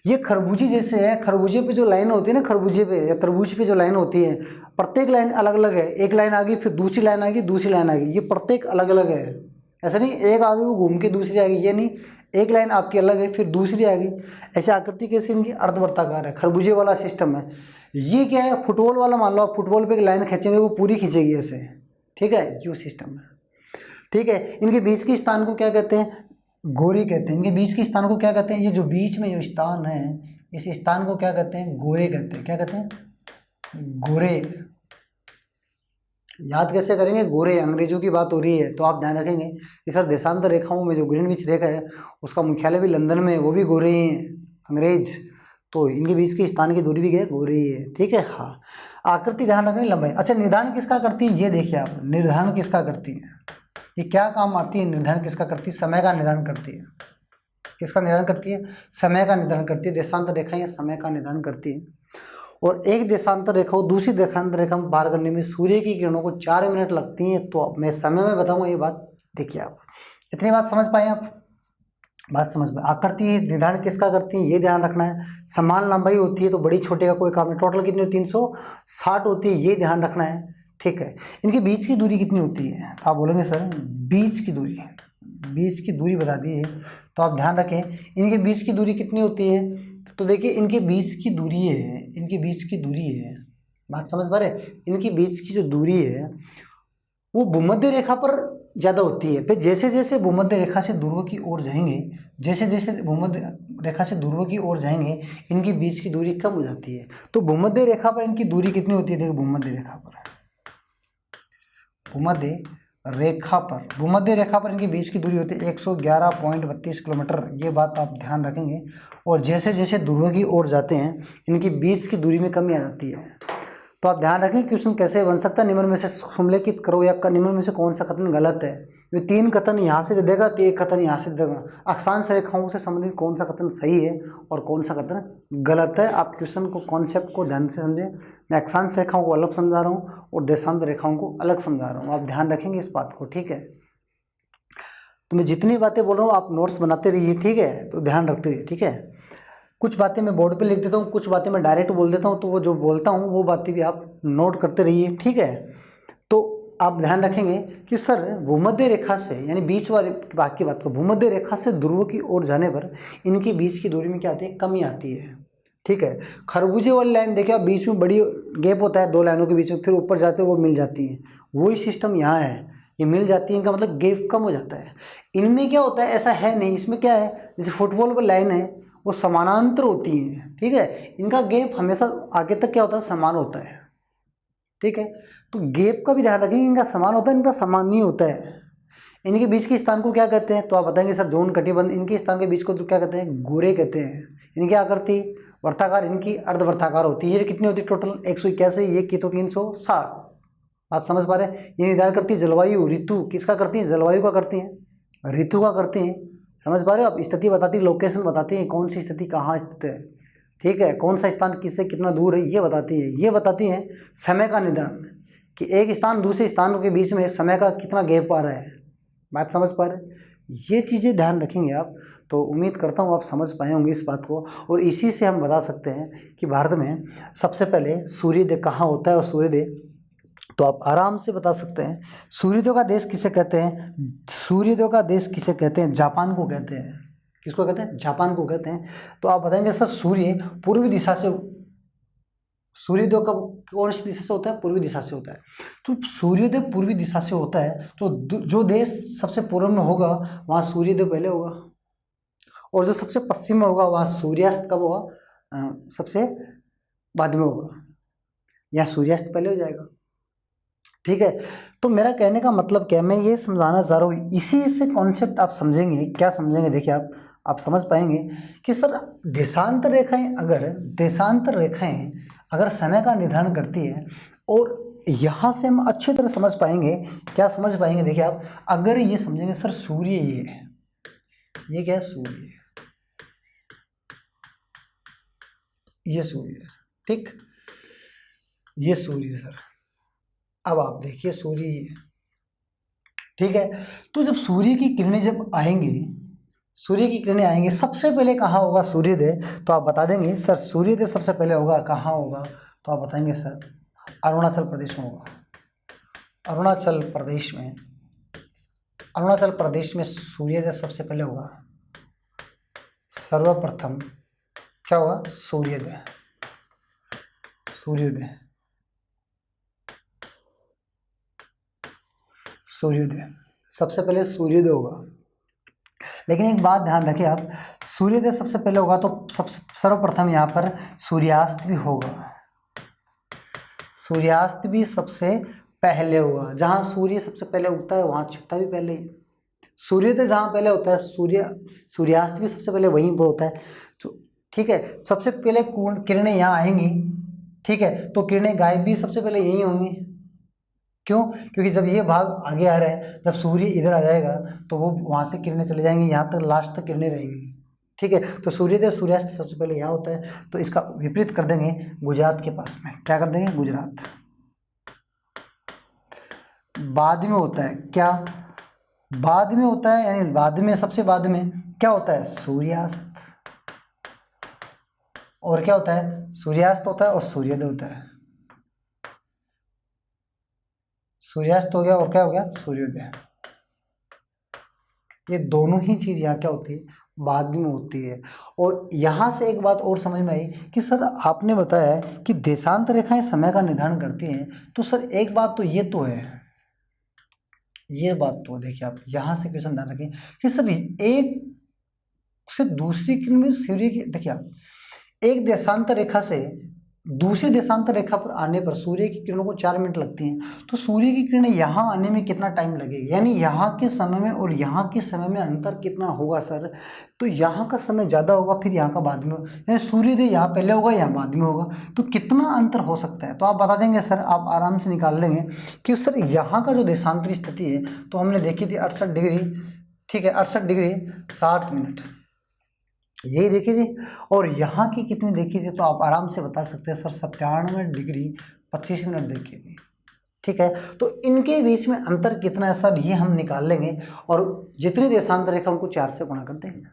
ये खरबूजे जैसे है, खरबूजे पे जो लाइन होती है ना, खरबूजे पे या तरबूज पे जो लाइन होती है, प्रत्येक लाइन अलग अलग है। एक लाइन आ गई, फिर दूसरी लाइन आ गई, दूसरी लाइन आ गई, ये प्रत्येक अलग अलग है। ऐसा नहीं एक आ गई वो घूम के दूसरी आ गई, ये नहीं, एक लाइन आपकी अलग है फिर दूसरी आ गई। ऐसे आकृति कैसे इनकी, अर्धवर्ताकार है, खरबूजे वाला सिस्टम है। ये क्या है, फुटबॉल वाला, मान लो आप फुटबॉल पे एक लाइन खींचेंगे वो पूरी खींचेगी ऐसे, ठीक है, यू सिस्टम है, ठीक है। इनके बीच के स्थान को क्या कहते हैं, गोरी कहते हैं। इनके बीच के स्थान को क्या कहते हैं, ये जो बीच में जो स्थान है, इस स्थान को क्या कहते हैं, गोरे कहते हैं। क्या कहते हैं, गोरे। याद कैसे करेंगे, गोरे, अंग्रेजों की बात हो रही है तो आप ध्यान रखेंगे कि सर देशांतर रेखाओं में जो ग्रीनविच रेखा है उसका मुख्यालय भी लंदन में, वो भी गोरे ही हैं, अंग्रेज। तो इनके बीच के स्थान की दूरी भी क्या है, गोरे ही है, ठीक है। हाँ, आकृति ध्यान रखनी, लंबाई। अच्छा, निर्धारण किसका करती है, ये देखिए आप, निर्धारण किसका करती है, ये क्या काम आती है, निर्धारण किसका करती है, समय का निर्धारण करती है। किसका निर्धारण करती है, समय का निर्धारण करती है। देशांतर रेखा या समय का निर्धारण करती है। और एक देशांतर रेखा को दूसरी देशांतर रेखा में पार करने में सूर्य की किरणों को 4 मिनट लगती हैं। तो मैं समय में बताऊंगा ये बात, देखिए आप, इतनी बात समझ पाए आप, बात समझ में। आकृति निर्धारण किसका करती है, ये ध्यान रखना है। समान लंबाई होती है तो बड़ी छोटे का कोई काम नहीं। टोटल कितनी, 360 होती है, ये ध्यान रखना है, ठीक है। इनके बीच की दूरी कितनी होती है, आप बोलेंगे सर बीच की दूरी, बीच की दूरी बता दी है, तो आप ध्यान रखें इनके बीच की दूरी कितनी होती है। तो देखिए इनके बीच की दूरी है, इनके बीच की दूरी है, बात समझ पा रहे, इनके बीच की जो दूरी है वो भूमध्य रेखा पर ज़्यादा होती है। फिर जैसे जैसे भूमध्य रेखा से ध्रुव की ओर जाएंगे, जैसे जैसे भूमध्य रेखा से ध्रुव की ओर जाएंगे, इनके बीच की दूरी कम हो जाती है। तो भूमध्य रेखा पर इनकी दूरी कितनी होती है, देखिए भूमध्य रेखा पर, भूमध्य रेखा पर इनके बीच की दूरी होती है 111.32 किलोमीटर। ये बात आप ध्यान रखेंगे। और जैसे जैसे ध्रुव की ओर जाते हैं इनकी बीच की दूरी में कमी आ जाती है। तो आप ध्यान रखें क्वेश्चन कैसे बन सकता है, निम्न में से सुमेलित करो या निम्न में से कौन सा कथन गलत है। ये 3 कथन यहाँ से दे देगा तो 1 कथन यहाँ से दे देगा। अक्षांश रेखाओं से संबंधित कौन सा कथन सही है और कौन सा कथन गलत है, आप क्वेश्चन को, कॉन्सेप्ट को ध्यान से समझें। मैं अक्षांश रेखाओं को अलग समझा रहा हूँ और देशांत रेखाओं को अलग समझा रहा हूँ, आप ध्यान रखेंगे इस बात को, ठीक है। तो मैं जितनी बातें बोल रहा हूँ आप नोट्स बनाते रहिए, ठीक है, तो ध्यान रखते रहिए, ठीक है। कुछ बातें मैं बोर्ड पे लिख देता हूँ, कुछ बातें मैं डायरेक्ट बोल देता हूँ, तो वो जो बोलता हूँ वो बातें भी आप नोट करते रहिए, ठीक है। तो आप ध्यान रखेंगे कि सर भूमध्य रेखा से, यानी बीच वाले भाग की बात को, भूमध्य रेखा से ध्रुव की ओर जाने पर इनके बीच की दूरी में क्या आती है, कमी आती है, ठीक है। खरबूजे वाली लाइन देखिए आप, बीच में बड़ी गैप होता है दो लाइनों के बीच में, फिर ऊपर जाते वो मिल जाती है, वही सिस्टम यहाँ है, ये मिल जाती है, इनका मतलब गैप कम हो जाता है। इनमें क्या होता है, ऐसा है नहीं, इसमें क्या है, जैसे फुटबॉल की लाइन है वो समानांतर होती है, ठीक है, इनका गैप हमेशा आगे तक क्या होता है, समान होता है, ठीक है। तो गैप का भी ध्यान रखेंगे, इनका समान होता है, इनका समान नहीं होता है। इनके बीच के स्थान को क्या कहते हैं, तो आप बताएंगे सर जोन कटिबंध, इनके स्थान के बीच को तो क्या कहते हैं, गोरे कहते हैं। इनकी आकृति वर्ताकार, इनकी अर्धवर्ताकार होती है। ये कितनी होती है टोटल, 181, ये की तो 360। बात समझ पा रहे हैं। ये निर्धारण करती है जलवायु ऋतु, किसका करती है, जलवायु का करती हैं, ऋतु का करती हैं, समझ पा रहे हो आप। स्थिति बताती है, लोकेशन बताती है, कौन सी स्थिति कहाँ स्थित है, ठीक है, कौन सा स्थान किससे कितना दूर है, ये बताती है। ये बताती है समय का निदान, कि एक स्थान दूसरे स्थान के बीच में समय का कितना गैप आ रहा है। बात समझ पा रहे हैं, ये चीज़ें ध्यान रखेंगे आप, तो उम्मीद करता हूँ आप समझ पाए होंगे इस बात को। और इसी से हम बता सकते हैं कि भारत में सबसे पहले सूर्योदय कहाँ होता है, और सूर्योदय तो आप आराम से बता सकते हैं। सूर्योदय का देश किसे कहते हैं, सूर्योदय का देश किसे कहते हैं, जापान को कहते हैं। किसको कहते हैं, जापान को कहते हैं। तो आप बताएंगे सर सूर्य पूर्वी दिशा से, सूर्योदय का कौन सी दिशा से होता है, पूर्वी दिशा से होता है। तो सूर्योदय पूर्वी दिशा से होता है, तो जो देश सबसे पूर्व में होगा वहाँ सूर्योदय पहले होगा, और जो सबसे पश्चिम में होगा वहाँ सूर्यास्त कब होगा, सबसे बाद में होगा, या सूर्यास्त पहले हो जाएगा, ठीक है। तो मेरा कहने का मतलब क्या है, मैं ये समझाना चाह रहा हूँ, इसी से कॉन्सेप्ट आप समझेंगे, क्या समझेंगे, देखिए आप समझ पाएंगे कि सर देशांतर रेखाएं अगर समय का निर्धारण करती है, और यहाँ से हम अच्छी तरह समझ पाएंगे, क्या समझ पाएंगे, देखिए आप अगर ये समझेंगे सर सूर्य ये क्या है, सूर्य, ये सूर्य, ठीक, ये सूर्य सर, अब आप देखिए सूर्य, ठीक है। तो जब सूर्य की किरणें जब आएंगी, सूर्य की किरणें आएंगी, सबसे पहले कहाँ होगा सूर्योदय, तो आप बता देंगे सर सूर्योदय सबसे पहले होगा कहाँ होगा, तो आप बताएंगे सर अरुणाचल प्रदेश में होगा। अरुणाचल प्रदेश में सूर्योदय सबसे पहले होगा, सर्वप्रथम क्या होगा, सूर्योदय सबसे पहले सूर्योदय होगा। लेकिन एक बात ध्यान रखें आप, सूर्योदय सबसे पहले होगा तो सर्वप्रथम यहाँ पर सूर्यास्त भी होगा, सूर्यास्त भी सबसे पहले होगा। जहाँ सूर्य सबसे पहले उगता है वहाँ छिपता भी पहले ही। सूर्योदय जहाँ पहले होता है, सूर्यास्त भी सबसे पहले वहीं पर होता है, ठीक है। सबसे पहले किरणें यहाँ आएंगी, ठीक है, तो किरणें गायब भी सबसे पहले यहीं होंगी। क्यों, क्योंकि जब ये भाग आगे आ रहा है, जब सूर्य इधर आ जाएगा तो वो वहाँ से किरणें चले जाएंगी, यहाँ तक लास्ट तक किरणें रहेंगी, ठीक है। तो सूर्योदय सूर्यास्त सबसे पहले यहाँ होता है, तो इसका विपरीत कर देंगे गुजरात के पास में, क्या कर देंगे, गुजरात बाद में होता है, क्या बाद में होता है, यानी बाद में, सबसे बाद में क्या होता है, सूर्यास्त, और क्या होता है, सूर्यास्त होता है और सूर्योदय होता है। सूर्यास्त हो गया और क्या हो गया, सूर्योदय। ये दोनों ही चीज यहाँ क्या होती है, बाद में होती है। और यहाँ से एक बात और समझ में आई कि सर आपने बताया है कि देशांतर रेखाएं समय का निर्धारण करती हैं, तो सर एक बात तो ये तो है, ये बात तो देखिए आप यहाँ से क्वेश्चन ध्यान रखें कि सर एक से दूसरी किरण में सूर्य की, देखिए आप एक देशांतर रेखा से दूसरी देशांतर रेखा पर आने पर सूर्य की किरणों को 4 मिनट लगती हैं, तो सूर्य की किरणें यहाँ आने में कितना टाइम लगेगा, यानी यहाँ के समय में और यहाँ के समय में अंतर कितना होगा सर, तो यहाँ का समय ज़्यादा होगा, फिर यहाँ का बाद में, यानी सूर्योदय यहाँ पहले होगा यहाँ बाद में होगा, तो कितना अंतर हो सकता है, तो आप बता देंगे सर, आप आराम से निकाल लेंगे कि सर यहाँ का जो देशांतरी स्थिति है तो हमने देखी थी 68 डिग्री, ठीक है, 68 डिग्री 60 मिनट यही देखी थी, और यहाँ की कितनी देखी थी, तो आप आराम से बता सकते हैं सर 97 डिग्री 25 मिनट देखी थी, ठीक है। तो इनके बीच में अंतर कितना है सर, ये हम निकाल लेंगे, और जितनी देशांतर रेखा उनको 4 से गुणा कर देंगे।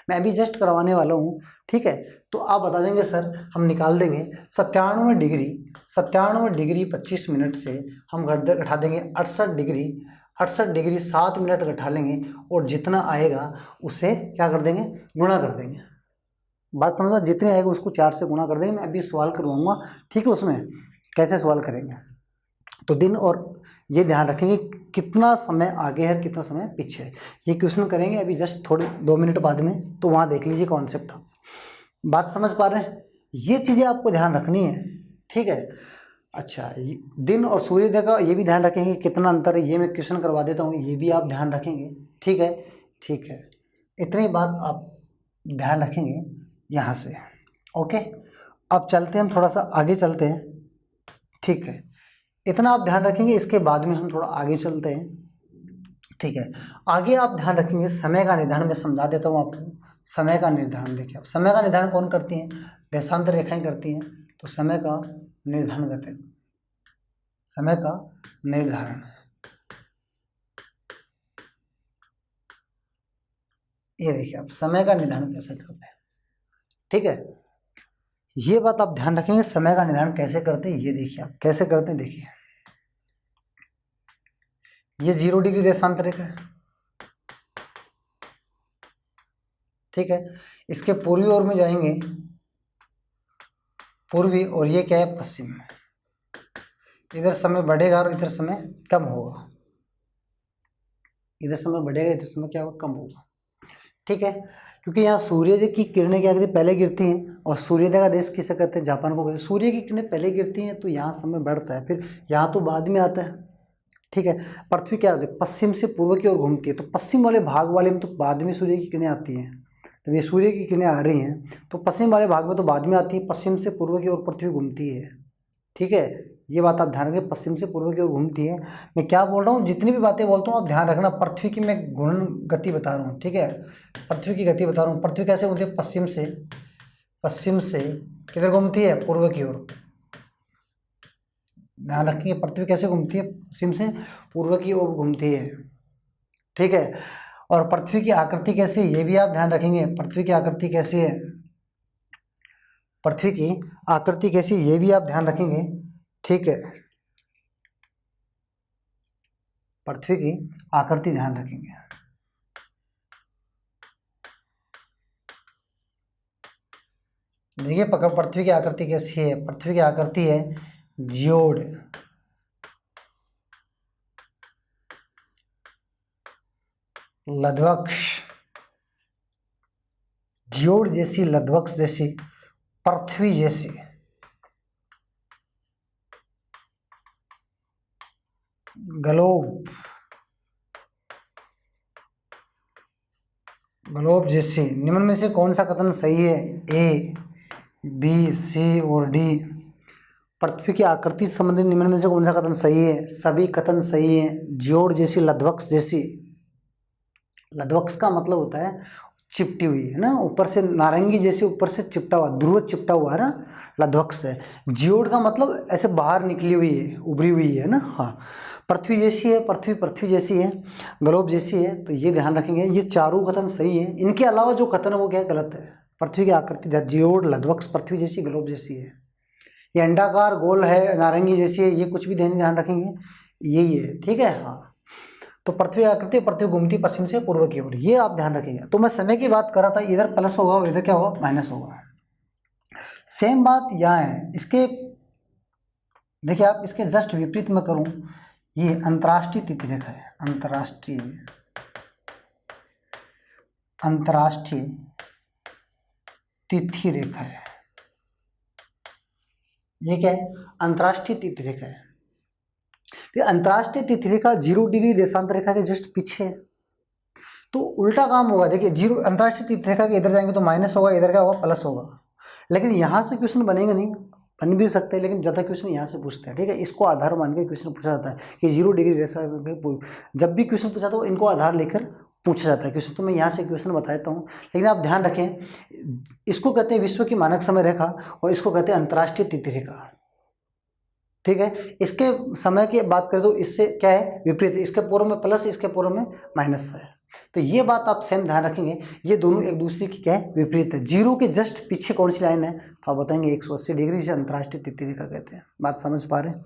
मैं अभी जस्ट करवाने वाला हूँ, ठीक है। तो आप बता देंगे सर, हम निकाल देंगे 97 डिग्री 25 मिनट से हम घटा देंगे 68 डिग्री 7 मिनट घटा लेंगे, और जितना आएगा उसे क्या कर देंगे, गुणा कर देंगे। बात समझना, जितने आएगा उसको 4 से गुणा कर देंगे। मैं अभी सवाल करवाऊंगा, ठीक है। उसमें कैसे सवाल करेंगे, तो दिन और ये ध्यान रखेंगे कितना समय आगे है कितना समय पीछे है। ये क्वेश्चन करेंगे अभी जस्ट थोड़े 2 मिनट बाद में, तो वहाँ देख लीजिए कॉन्सेप्ट। आप बात समझ पा रहे हैं, ये चीज़ें आपको ध्यान रखनी है, ठीक है। अच्छा, दिन और सूर्योदय का ये भी ध्यान रखेंगे कितना अंतर है, ये मैं क्वेश्चन करवा देता हूँ, ये भी आप ध्यान रखेंगे, ठीक है। ठीक है, इतनी बात आप ध्यान रखेंगे यहाँ से, ओके। अब चलते हैं, हम थोड़ा सा आगे चलते हैं, ठीक है। इतना आप ध्यान रखेंगे, इसके बाद में हम थोड़ा आगे चलते हैं, ठीक है। आगे आप ध्यान रखेंगे समय का निर्धारण, मैं समझा देता हूँ आपको। समय का निर्धारण देखिए, आप समय का निर्धारण कौन करती हैं, देशांतर रेखाएं करती हैं। तो समय का निर्धारण करते हैं, समय का निर्धारण, ये देखिए आप समय का निर्धारण कैसे करते हैं, ठीक है। ये बात आप ध्यान रखेंगे, समय का निर्धारण कैसे करते हैं, ये देखिए आप कैसे करते हैं। देखिए ये 0 डिग्री देशांतर रेखा है, ठीक है। इसके पूर्वी ओर में जाएंगे, पूर्वी, और ये क्या है, पश्चिम में। इधर समय बढ़ेगा और इधर समय कम होगा, इधर समय बढ़ेगा इधर समय क्या होगा, कम होगा, ठीक है। क्योंकि यहाँ सूर्योदय की किरणें क्या कहते हैं, पहले गिरती हैं, और सूर्योदय का देश किसे कहते हैं, जापान को कहते हैं। सूर्य की किरणें पहले गिरती हैं तो यहाँ समय बढ़ता है, फिर यहाँ तो बाद में आता है, ठीक है। पृथ्वी क्या होती है, पश्चिम से पूर्व की ओर घूमती है, तो पश्चिम वाले भाग वाले में तो बाद में सूर्य की किरणें आती हैं। जब ये सूर्य की किरणें आ रही हैं तो पश्चिम वाले भाग में तो बाद में आती है, पश्चिम से पूर्व की ओर पृथ्वी घूमती है, ठीक है। ये बात आप ध्यान रखें, पश्चिम से पूर्व की ओर घूमती है। मैं क्या बोल रहा हूँ, जितनी भी बातें बोलता हूँ आप ध्यान रखना, पृथ्वी की मैं घूर्णन गति बता रहा हूँ, ठीक है। पृथ्वी की गति बता रहा हूँ, पृथ्वी कैसे घूमती है, पश्चिम से किधर घूमती है, पूर्व की ओर। ध्यान रखिए, पृथ्वी कैसे घूमती है, पश्चिम से पूर्व की ओर घूमती है, ठीक है। और पृथ्वी की आकृति कैसी है, ये भी आप ध्यान रखेंगे। पृथ्वी की आकृति कैसी है, पृथ्वी की आकृति कैसी है, ये भी आप ध्यान रखेंगे, ठीक है। पृथ्वी की आकृति ध्यान रखेंगे। देखिए पृथ्वी की आकृति कैसी है, पृथ्वी की आकृति है जियोड, लध्वक्ष, जियोड जैसी, लध्वक्ष जैसी, पृथ्वी जैसी, ग्लोब जैसी। निम्न में से कौन सा कथन सही है, ए, बी, सी और डी। पृथ्वी की आकृति से संबंधित निम्न में से कौन सा कथन सही है, सभी कथन सही है। जियोड जैसी, लध्वक्ष जैसी। लध्वक्ष का मतलब होता है चिपटी हुई, है ना, ऊपर से नारंगी जैसे ऊपर से चिपटा हुआ, ध्रुव चिपटा हुआ है ना, लध्वक्ष है। जियोड का मतलब ऐसे बाहर निकली हुई है, उभरी हुई है ना, हाँ। पृथ्वी जैसी है, पृथ्वी जैसी है, ग्लोब जैसी है। तो ये ध्यान रखेंगे, ये चारों कथन सही है। इनके अलावा जो कथन है वो क्या गलत है। पृथ्वी की आकृति जियोड, लध्वक्ष, पृथ्वी जैसी, ग्लोब जैसी है। ये अंडाकार, गोल है, नारंगी जैसी है, ये कुछ भी ध्यान रखेंगे, यही है, ठीक है, हाँ। तो पृथ्वी आकृति, पृथ्वी घूमती पश्चिम से पूर्व की ओर, ये आप ध्यान रखेंगे। तो मैं समय की बात कर रहा था, इधर प्लस होगा और इधर क्या होगा, माइनस होगा। सेम बात यहाँ है। इसके देखिए आप, इसके जस्ट विपरीत में करूं, ये अंतर्राष्ट्रीय तिथि रेखा है, अंतर्राष्ट्रीय तिथि रेखा है। ये क्या है, अंतर्राष्ट्रीय तिथि रेखा है। अंतर्राष्ट्रीय तिथि रेखा 0 डिग्री देशांतर रेखा के जस्ट पीछे है, तो उल्टा काम होगा। देखिए 0 अंतर्राष्ट्रीय तिथि रेखा के इधर जाएंगे तो माइनस होगा, इधर क्या होगा, प्लस होगा। लेकिन यहाँ से क्वेश्चन बनेगा नहीं, बन भी सकते हैं, लेकिन ज़्यादा क्वेश्चन यहाँ से पूछते हैं, ठीक है। इसको आधार मान के क्वेश्चन पूछा जाता है कि 0 डिग्री देशांतर, जब भी क्वेश्चन पूछा तो इनको आधार लेकर पूछा जाता है क्वेश्चन। तो मैं यहाँ से क्वेश्चन बताता हूँ, लेकिन आप ध्यान रखें, इसको कहते हैं विश्व की मानक समय रेखा और इसको कहते हैं अंतर्राष्ट्रीय तिथि रेखा, ठीक है। इसके समय की बात करें तो इससे क्या है, विपरीत। इसके पूर्व में प्लस, इसके पूर्व में माइनस है, तो ये बात आप सेम ध्यान रखेंगे, ये दोनों एक दूसरे की क्या है, विपरीत है। जीरो के जस्ट पीछे कौन सी लाइन है, तो आप बताएंगे 180 डिग्री से अंतर्राष्ट्रीय तिथि रेखा कहते हैं। बात समझ पा रहे हैं।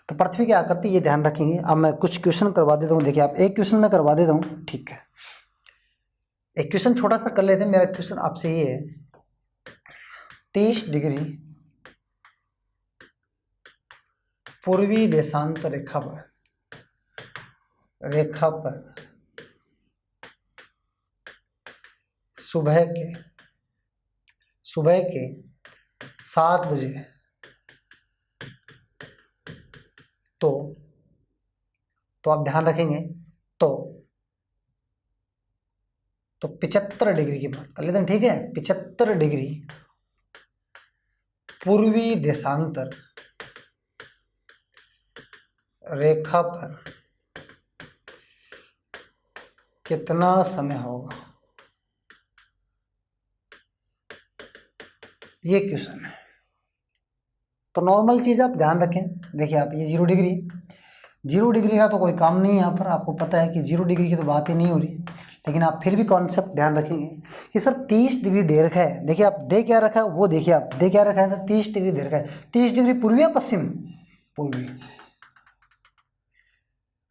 तो पृथ्वी की आकृति ये ध्यान रखेंगे। अब मैं कुछ क्वेश्चन करवा देता हूँ, देखिए आप एक क्वेश्चन मैं करवा देता हूँ, ठीक है। एक क्वेश्चन छोटा सा कर लेते हैं। मेरा क्वेश्चन आपसे ये है, 30 डिग्री पूर्वी देशांत रेखा पर सुबह के 7 बजे तो आप ध्यान रखेंगे, तो 75 डिग्री की बात कर लेते हैं, ठीक है। 75 डिग्री पूर्वी देशांतर रेखा पर कितना समय होगा, ये क्वेश्चन है। तो नॉर्मल चीज़ आप ध्यान रखें, देखिए आप ये 0 डिग्री का तो कोई काम नहीं है यहाँ पर, आपको पता है कि 0 डिग्री की तो बात ही नहीं हो रही, लेकिन आप फिर भी कॉन्सेप्ट ध्यान रखेंगे कि सर 30 डिग्री दे रखा है। देखिए आप दे क्या रखा है, वो देखिए आप दे क्या रखा है सर, 30 डिग्री दे रखा है। 30 डिग्री पूर्वी या पश्चिम, पूर्वी।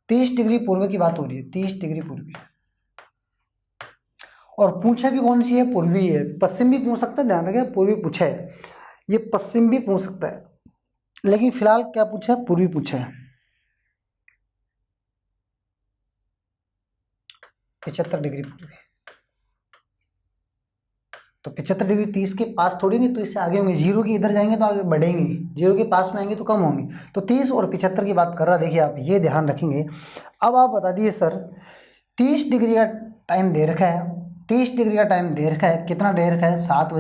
30 डिग्री पूर्व की बात हो रही है, 30 डिग्री पूर्वी। और पूछा भी कौन सी है, पूर्वी है। पश्चिम भी पूछ सकता है, ध्यान रखें, पूर्वी पूछा है, ये पश्चिम भी पूछ सकता है, लेकिन फिलहाल क्या पूछा है, पूर्वी पूछा है। 75 डिग्री पूर्वी, तो 75 डिग्री 30 के पास थोड़ी नहीं, तो इससे आगे होंगे। 0 की इधर जाएंगे तो आगे बढ़ेंगे, 0 के पास में आएंगे तो कम होंगे। तो 30 और 75 की बात कर रहा, देखिए आप ये ध्यान रखेंगे। अब आप बता दीजिए सर, 30 डिग्री का टाइम दे रखा है, 30 डिग्री का टाइम दे रखा है, कितना दे रखा है, 7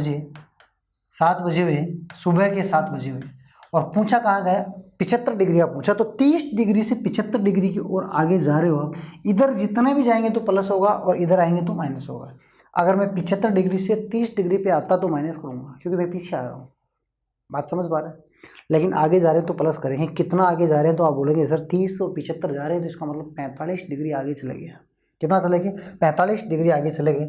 बजे हुए, सुबह के 7 बजे हुए। और पूछा कहाँ गया, 75 डिग्री का पूछा। तो 30 डिग्री से 75 डिग्री की ओर आगे जा रहे हो आप, इधर जितने भी जाएंगे तो प्लस होगा और इधर आएंगे तो माइनस होगा। अगर मैं 75 डिग्री से 30 डिग्री पे आता तो माइनस करूँगा, क्योंकि मैं पीछे आ रहा हूँ। बात समझ पा रहे हैं। लेकिन आगे जा रहे हैं तो प्लस करेंगे। कितना आगे जा रहे हैं, तो आप बोलेंगे सर 30 और 75 जा रहे हैं, तो इसका मतलब 45 डिग्री आगे चले गए। कितना चले गए, 45 डिग्री आगे चले गए।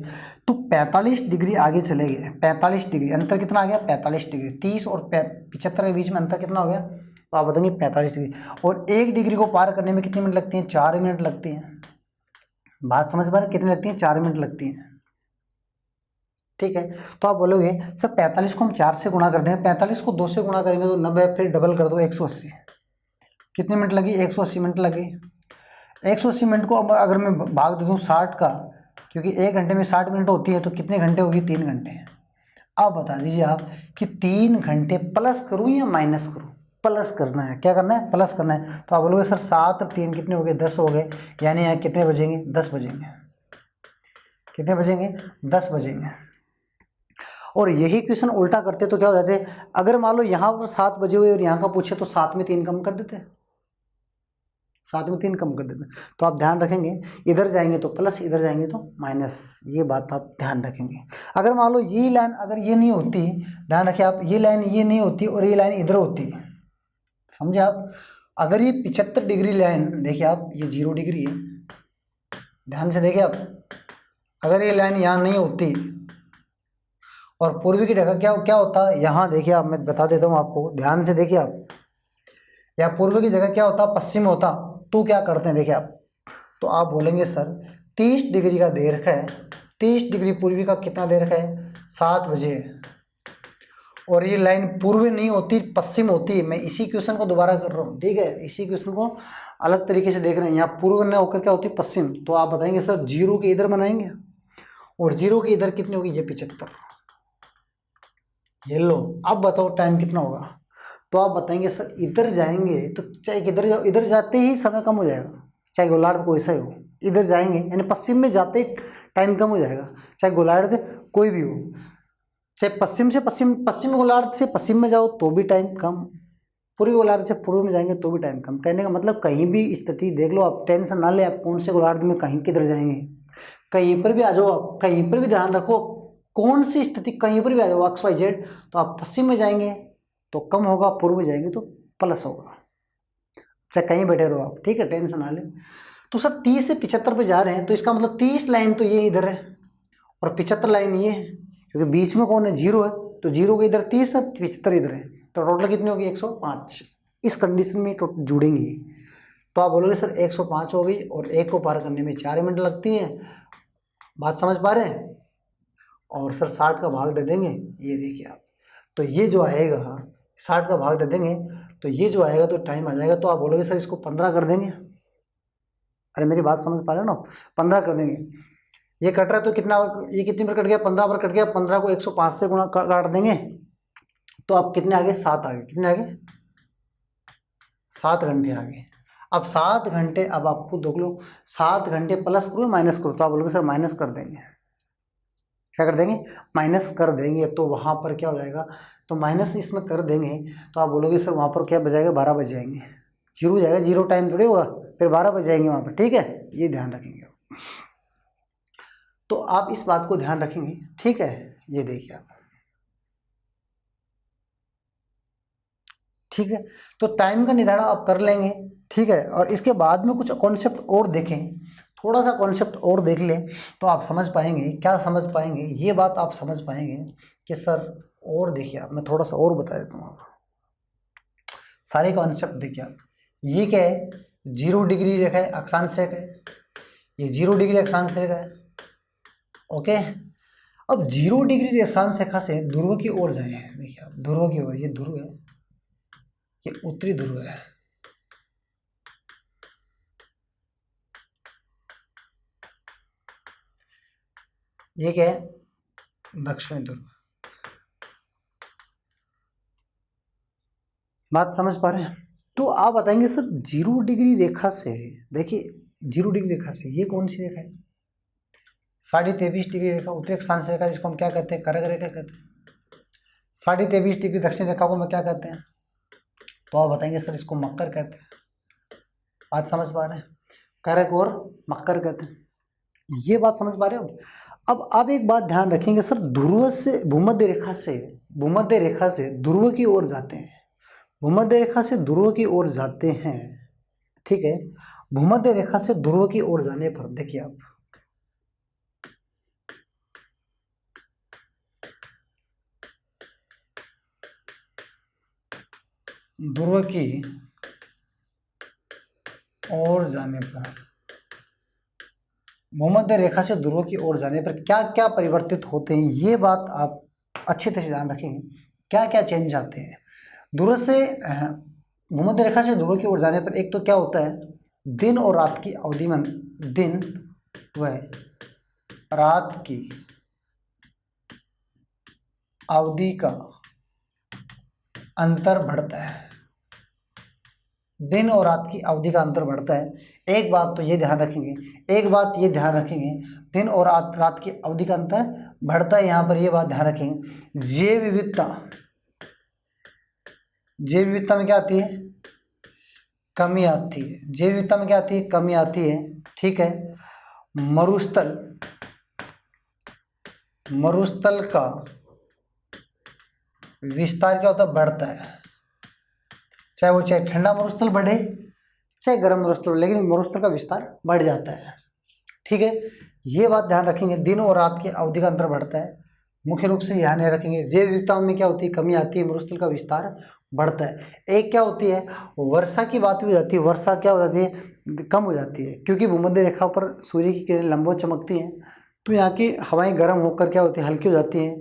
तो 45 डिग्री आगे चले गए, 45 डिग्री अंतर कितना आ गया, 45 डिग्री। 30 और 75 के बीच में अंतर कितना हो गया, तो आप बताएंगे 45 डिग्री। और 1 डिग्री को पार करने में कितने मिनट लगते हैं, 4 मिनट लगते हैं। बात समझ पा रहे, कितनी लगती हैं, 4 मिनट लगती हैं, ठीक है। तो आप बोलोगे सर 45 को हम 4 से गुणा कर दें, 45 को 2 से गुणा करेंगे तो 90, फिर डबल कर दो 180। कितने मिनट लगी, 180 मिनट लगे। 180 मिनट को अब अगर मैं भाग दे दूँ 60 का, क्योंकि 1 घंटे में 60 मिनट होती है, तो कितने घंटे होगी, 3 घंटे। अब बता दीजिए आप कि 3 घंटे प्लस करूँ या माइनस करूँ, प्लस करना है। क्या करना है, प्लस करना है। तो आप बोलोगे सर 7 और 3 कितने हो गए, 10 हो गए। यानी यहाँ कितने बजेंगे, 10 बजेंगे। कितने बजेंगे, 10 बजेंगे। और यही क्वेश्चन उल्टा करते तो क्या हो जाते, अगर मान लो यहाँ पर 7 बजे हुए और यहाँ का पूछे तो 7 में 3 कम कर देते, 7 में 3 कम कर देते। तो आप ध्यान रखेंगे, इधर जाएंगे तो प्लस, इधर जाएंगे तो माइनस, ये बात आप ध्यान रखेंगे। अगर मान लो ये लाइन अगर ये नहीं होती, ध्यान रखिए आप, ये लाइन ये नहीं होती और ये लाइन इधर होती, समझे आप। अगर ये 75 डिग्री लाइन, देखिए आप ये 0 डिग्री है, ध्यान से देखिए आप, अगर ये लाइन यहाँ नहीं होती और पूर्वी की जगह क्या होता, यहाँ देखिए आप, मैं बता देता हूँ आपको, ध्यान से देखिए आप, या पूर्व की जगह क्या होता, पश्चिम होता, तो क्या करते हैं देखिए आप। तो आप बोलेंगे सर 30 डिग्री का दे रखा है, 30 डिग्री पूर्वी का कितना दे रखा है, 7 बजे, और ये लाइन पूर्व नहीं होती, पश्चिम होती। मैं इसी क्वेश्चन को दोबारा कर रहा हूँ, ठीक है, इसी क्वेश्चन को अलग तरीके से देख रहे हैं। यहाँ पूर्व न होकर क्या होती, पश्चिम। तो आप बताएंगे सर 0 के इधर बनाएंगे, और 0 के इधर कितनी होगी, ये 75। ये लो, अब बताओ टाइम कितना होगा। तो आप बताएंगे सर इधर जाएंगे तो चाहे किधर जाओ, इधर जाते ही समय कम हो जाएगा, चाहे गोलार्ध कोई सा ही हो। इधर जाएंगे यानी पश्चिम में जाते ही टाइम कम हो जाएगा, चाहे गोलार्ध कोई भी हो, चाहे पश्चिम गोलार्ध से पश्चिम में जाओ तो भी टाइम कम, पूर्वी गोलार्ध से पूर्व में जाएंगे तो भी टाइम कम। कहने का मतलब कहीं भी स्थिति देख लो आप, टेंशन ना ले आप कौन से गोलार्ध में कहीं किधर जाएंगे, कहीं पर भी आ जाओ आप, कहीं पर भी ध्यान रखो, कौन सी स्थिति कहीं पर भी आ जाओ XYZ, तो आप पश्चिम में जाएंगे तो कम होगा, पूर्व में जाएंगे तो प्लस होगा, चाहे कहीं बैठे रहो आप, ठीक है, टेंशन ना ले। तो सर 30 से 75 पे जा रहे हैं, तो इसका मतलब 30 लाइन तो ये इधर है और 75 लाइन ये है, क्योंकि बीच में कौन है, 0 है, तो 0 के इधर 30 है, 75 इधर है, तो टोटल कितनी होगी 105। इस कंडीशन में जुड़ेंगी। तो आप बोलोगे सर 105 हो गई और 1 को पार करने में 4 मिनट लगती हैं, बात समझ पा रहे हैं। और सर 60 का भाग दे देंगे, ये देखिए आप, तो ये जो आएगा 60 का भाग दे देंगे तो ये जो आएगा तो टाइम आ जाएगा। तो आप बोलोगे सर इसको 15 कर देंगे। अरे मेरी बात समझ पा रहे हो ना, 15 कर देंगे। ये कट रहा है तो कितना, ये कितनी बार कट गया, 15 बार कट गया। 15 को 105 से गुणा काट देंगे तो आप कितने आगे, 7 आगे, कितने आगे, 7 घंटे आगे। अब 7 घंटे, अब आप खुद देख लो, 7 घंटे प्लस करो माइनस करो, तो आप बोलोगे सर माइनस कर देंगे। क्या कर देंगे, माइनस कर देंगे। तो वहाँ पर क्या हो जाएगा, तो माइनस इसमें कर देंगे तो आप बोलोगे सर वहाँ पर क्या बजाएगा, 12 बज जाएंगे, जीरो हो जाएगा, जीरो टाइम थोड़ी होगा, फिर 12 बज जाएंगे वहाँ पर, ठीक है, ये ध्यान रखेंगे। तो आप इस बात को ध्यान रखेंगे, ठीक है, ये देखिए आप, ठीक है। तो टाइम का निर्धारण आप कर लेंगे, ठीक है। और इसके बाद में कुछ कॉन्सेप्ट और देखें, थोड़ा सा कॉन्सेप्ट और देख लें तो आप समझ पाएंगे। क्या समझ पाएंगे, ये बात आप समझ पाएंगे कि सर, और देखिए आप, मैं थोड़ा सा और बता देता हूँ आपको, सारे कॉन्सेप्ट देखिए आप। ये क्या है, 0 डिग्री रेखा है, अक्षांश रेखा है, ये 0 डिग्री अक्षांश रेखा है, ओके। अब 0 डिग्री अक्षांश रेखा से ध्रुव की ओर जाए, देखिए आप, ध्रुव की ओर, ये ध्रुव है, ये उत्तरी ध्रुव है, ये क्या है, दक्षिणी ध्रुव। बात समझ पा रहे हैं। तो आप बताएंगे सर 0 डिग्री रेखा से, देखिए 0 डिग्री रेखा से ये कौन सी रेखा है, 23.5 डिग्री रेखा, उत्तरी अक्षांश रेखा, जिसको हम क्या कहते हैं, कर्क रेखा कहते हैं। 23.5 डिग्री दक्षिण रेखा को हम क्या कहते हैं, तो आप बताएंगे सर इसको मकर कहते हैं। बात समझ पा रहे हैं, कर्क और मकर कहते हैं, ये बात समझ पा रहे हो। अब आप एक बात ध्यान रखेंगे सर, ध्रुव से भूमध्य रेखा से, भूमध्य रेखा से ध्रुव की ओर जाते हैं, भूमध्य रेखा से ध्रुव की ओर जाते हैं, ठीक है। भूमध्य रेखा से ध्रुव की ओर जाने पर देखिए आप, ध्रुव की ओर जाने पर, भूमध्य रेखा से ध्रुव की ओर जाने पर क्या क्या परिवर्तित होते हैं, ये बात आप अच्छे तरह से ध्यान रखेंगे। क्या क्या चेंज आते हैं ध्रुव से, भूमध्य रेखा से ध्रुव की ओर जाने पर, एक तो क्या होता है, दिन और रात की अवधि में, दिन व रात की अवधि का अंतर बढ़ता है, दिन और रात की अवधि का अंतर बढ़ता है। एक बात तो ये ध्यान रखेंगे, एक बात ये ध्यान रखेंगे, दिन और रात की अवधि का अंतर बढ़ता है, यहाँ पर ये बात ध्यान रखेंगे। जैव विविधता, जैव विविधता में क्या आती है, कमी आती है, जैव विविधता में क्या आती है, कमी आती है, ठीक है। मरुस्थल, मरुस्थल का विस्तार क्या होता है, बढ़ता है, चाहे वो चाहे ठंडा मरुस्थल बढ़े चाहे गर्म मरुस्थल, लेकिन मरुस्थल का विस्तार बढ़ जाता है, ठीक है। ये बात ध्यान रखेंगे, दिन और रात की अवधि का अंतर बढ़ता है, मुख्य रूप से ध्यान रखेंगे। जैव विविधता में क्या होती है, कमी आती है, मरुस्थल का विस्तार बढ़ता है। एक क्या होती है, वर्षा की बात भी हो जाती है, वर्षा क्या हो जाती है, कम हो जाती है, क्योंकि भूमध्य रेखा पर सूर्य की किरणें लंबवत चमकती हैं, तो यहाँ की हवाएं गर्म होकर क्या होती है, हल्की हो जाती हैं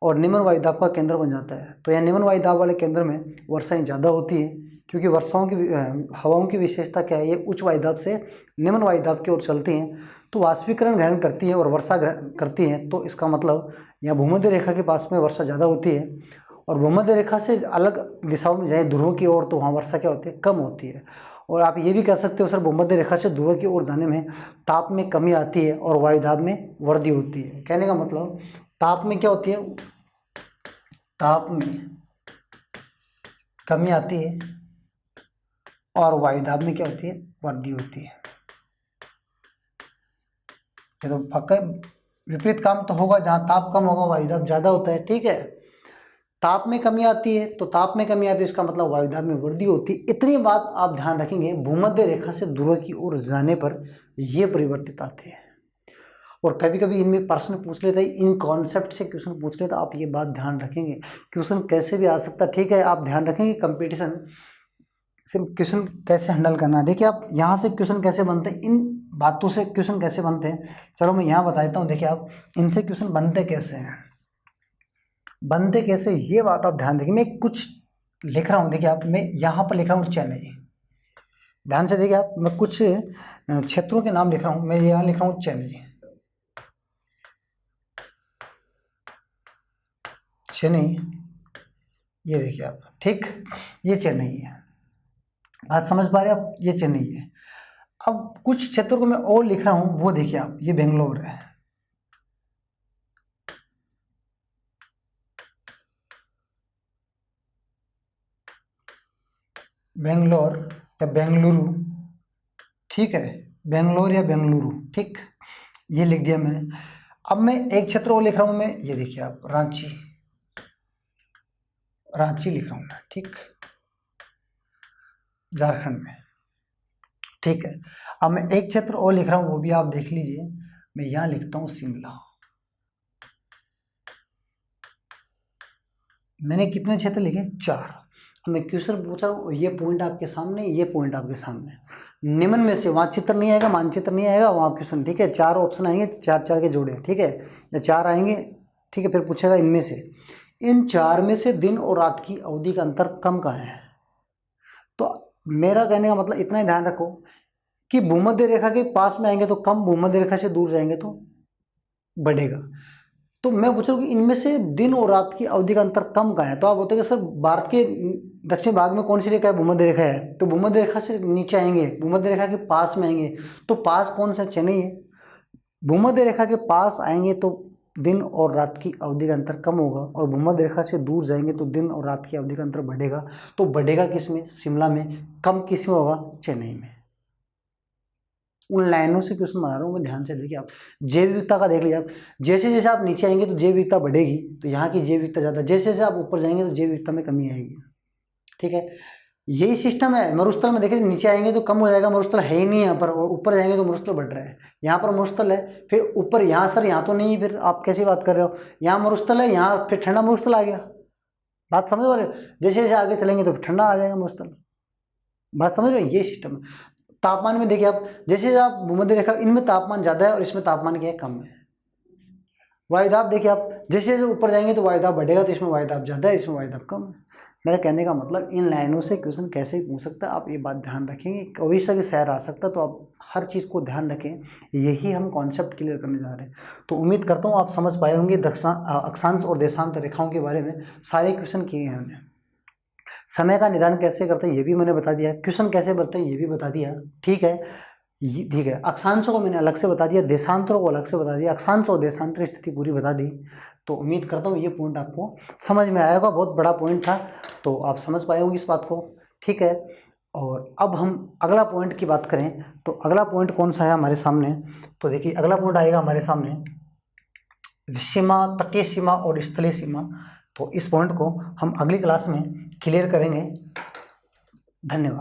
और निम्न वायुदाब का केंद्र बन जाता है। तो यहाँ निम्न वायुदाब वाले केंद्र में वर्षाएं ज़्यादा होती है, क्योंकि वर्षाओं की हवाओं की विशेषता क्या है, ये उच्च वायुदाब से निम्न वायुदाब की ओर चलती हैं, तो वाष्पीकरण ग्रहण करती हैं और वर्षा ग्रहण करती हैं। तो इसका मतलब यहाँ भूमध्य रेखा के पास में वर्षा ज़्यादा होती है, और भूमध्य रेखा से अलग दिशाओं में जाए ध्रुव की ओर, तो वहाँ वर्षा क्या होती है, कम होती है। और आप ये भी कह सकते हो सर, भूमध्य रेखा से ध्रुव की ओर जाने में ताप में कमी आती है और वायुदाब में वृद्धि होती है। कहने का मतलब, ताप में क्या होती है, ताप में कमी आती है और वायुदाब में क्या होती है, वृद्धि होती है। तो विपरीत काम तो होगा, जहाँ ताप कम होगा वायुदाब ज़्यादा होता है, ठीक है। ताप में कमी आती है, तो ताप में कमी आती है इसका मतलब वायुदाब में वृद्धि होती है। इतनी बात आप ध्यान रखेंगे, भूमध्य रेखा से दूर की ओर जाने पर ये परिवर्तित आते हैं। और कभी कभी इनमें प्रश्न पूछ लेता है, इन कॉन्सेप्ट से क्वेश्चन पूछ लेता, आप ये बात ध्यान रखेंगे, क्वेश्चन कैसे भी आ सकता है, ठीक है। आप ध्यान रखेंगे कंपटीशन से क्वेश्चन कैसे हैंडल करना है। देखिए आप यहाँ से क्वेश्चन कैसे बनते हैं, इन बातों से क्वेश्चन कैसे बनते हैं, चलो मैं यहाँ बता देता हूँ। देखिए आप इनसे क्वेश्चन बनते कैसे हैं, बनते कैसे, ये बात आप ध्यान देंगे। मैं कुछ लिख रहा हूँ, देखिए आप, मैं यहाँ पर लिख रहा हूँ चेन्नई, ध्यान से देखिए आप, मैं कुछ क्षेत्रों के नाम लिख रहा हूँ। मैं यहाँ लिख रहा हूँ चेन्नई, चेन्नई, ये देखिए आप, ठीक, ये चेन्नई है, बात समझ पा रहे हैं आप, ये चेन्नई है। अब कुछ क्षेत्रों को मैं और लिख रहा हूँ, वो देखिए आप, ये बेंगलोर है, बेंगलोर या बेंगलुरु, ठीक है, बेंगलोर या बेंगलुरु, ठीक, ये लिख दिया मैंने। अब मैं एक क्षेत्र और लिख रहा हूँ, मैं ये देखिए आप, रांची, रांची लिख रहा हूँ मैं, ठीक, झारखंड में, ठीक है। अब मैं एक क्षेत्र और लिख रहा हूँ, वो भी आप देख लीजिए, मैं यहाँ लिखता हूँ शिमला। मैंने कितने क्षेत्र लिखे, 4। अब मैं क्वेश्चन पूछ रहा हूँ, ये पॉइंट आपके सामने, ये पॉइंट आपके सामने, निम्न में से, वहाँ चित्र नहीं आएगा, मानचित्र नहीं आएगा, वहाँ क्वेश्चन, ठीक है। 4 ऑप्शन आएंगे, 4 के जोड़े, ठीक है, या 4 आएंगे, ठीक है। फिर पूछेगा इनमें से, इन 4 में से दिन और रात की अवधि का अंतर कम कहाँ है। तो मेरा कहने का मतलब इतना ही ध्यान रखो कि भूमध्य रेखा के पास में आएंगे तो कम, भूमध्य रेखा से दूर जाएंगे तो बढ़ेगा। तो मैं पूछ रहा हूँ कि इनमें से दिन और रात की अवधि का अंतर कम कहाँ है। तो आप बोलते हैं कि सर भारत के दक्षिण भाग में कौन सी रेखा है, भूमध्य रेखा है। तो भूमध्य रेखा से नीचे आएंगे, भूमध्य रेखा के पास में आएंगे, तो पास कौन सा, चेन्नई है। भूमध्य रेखा के पास आएंगे तो दिन और रात की अवधि का अंतर कम होगा, और भूमध्य रेखा से दूर जाएंगे तो दिन और रात की अवधि का अंतर बढ़ेगा। तो बढ़ेगा किस में, शिमला में, कम किस में होगा, चेन्नई में। उन लाइनों से क्वेश्चन बना रहा हूँ मैं, ध्यान से देखिए आप। जैव विविधता का देख लीजिए आप, जैसे जैसे आप नीचे आएंगे तो जैव विविधता बढ़ेगी, तो यहाँ की जैव विविधता ज़्यादा, जैसे जैसे आप ऊपर जाएंगे तो जैव विविधता में कमी आएगी, ठीक है। यही सिस्टम है। मरुस्थल में देखिए, नीचे आएंगे तो कम हो जाएगा, मरुस्थल है ही नहीं यहाँ पर, और ऊपर जाएंगे तो मरुस्थल बढ़ रहा है। यहाँ पर मरुस्थल है, फिर ऊपर यहाँ, सर यहाँ तो नहीं है, फिर आप कैसी बात कर रहे हो, यहाँ मरुस्थल है, यहाँ फिर ठंडा मरुस्थल आ गया। बात समझ रहे हो, जैसे जैसे आगे चलेंगे तो फिर ठंडा आ जाएगा मरुस्थल। बात समझ रहे हो, ये सिस्टम है। तापमान में देखिए आप, जैसे आप भूमध्य रेखा, इनमें तापमान ज़्यादा है और इसमें तापमान क्या है, कम है। वायुदाब देखिए आप, जैसे जैसे ऊपर जाएंगे तो वायुदाब बढ़ेगा, तो इसमें वायुदाब ज़्यादा है, इसमें वायुदाब कम है। मेरा कहने का मतलब, इन लाइनों से क्वेश्चन कैसे पूछ सकता है, आप ये बात ध्यान रखेंगे। कोई सा भी शहर आ सकता है, तो आप हर चीज़ को ध्यान रखें। यही हम कॉन्सेप्ट क्लियर करने जा रहे हैं। तो उम्मीद करता हूँ आप समझ पाए होंगे अक्षांश और देशांत रेखाओं के बारे में। सारे क्वेश्चन किए हैं हमने। समय का निर्धारण कैसे करते हैं ये भी मैंने बता दिया, क्वेश्चन कैसे बनते हैं ये भी बता दिया, ठीक है। ठीक है, अक्षांशों को मैंने अलग से बता दिया, देशांतरों को अलग से बता दिया, अक्षांश और देशांतर स्थिति पूरी बता दी। तो उम्मीद करता हूँ ये पॉइंट आपको समझ में आएगा। बहुत बड़ा पॉइंट था, तो आप समझ पाए होंगे इस बात को, ठीक है। और अब हम अगला पॉइंट की बात करें, तो अगला पॉइंट कौन सा है हमारे सामने, तो देखिए अगला पॉइंट आएगा हमारे सामने सीमा, तटीय सीमा और स्थलीय सीमा। तो इस पॉइंट को हम अगली क्लास में क्लियर करेंगे। धन्यवाद।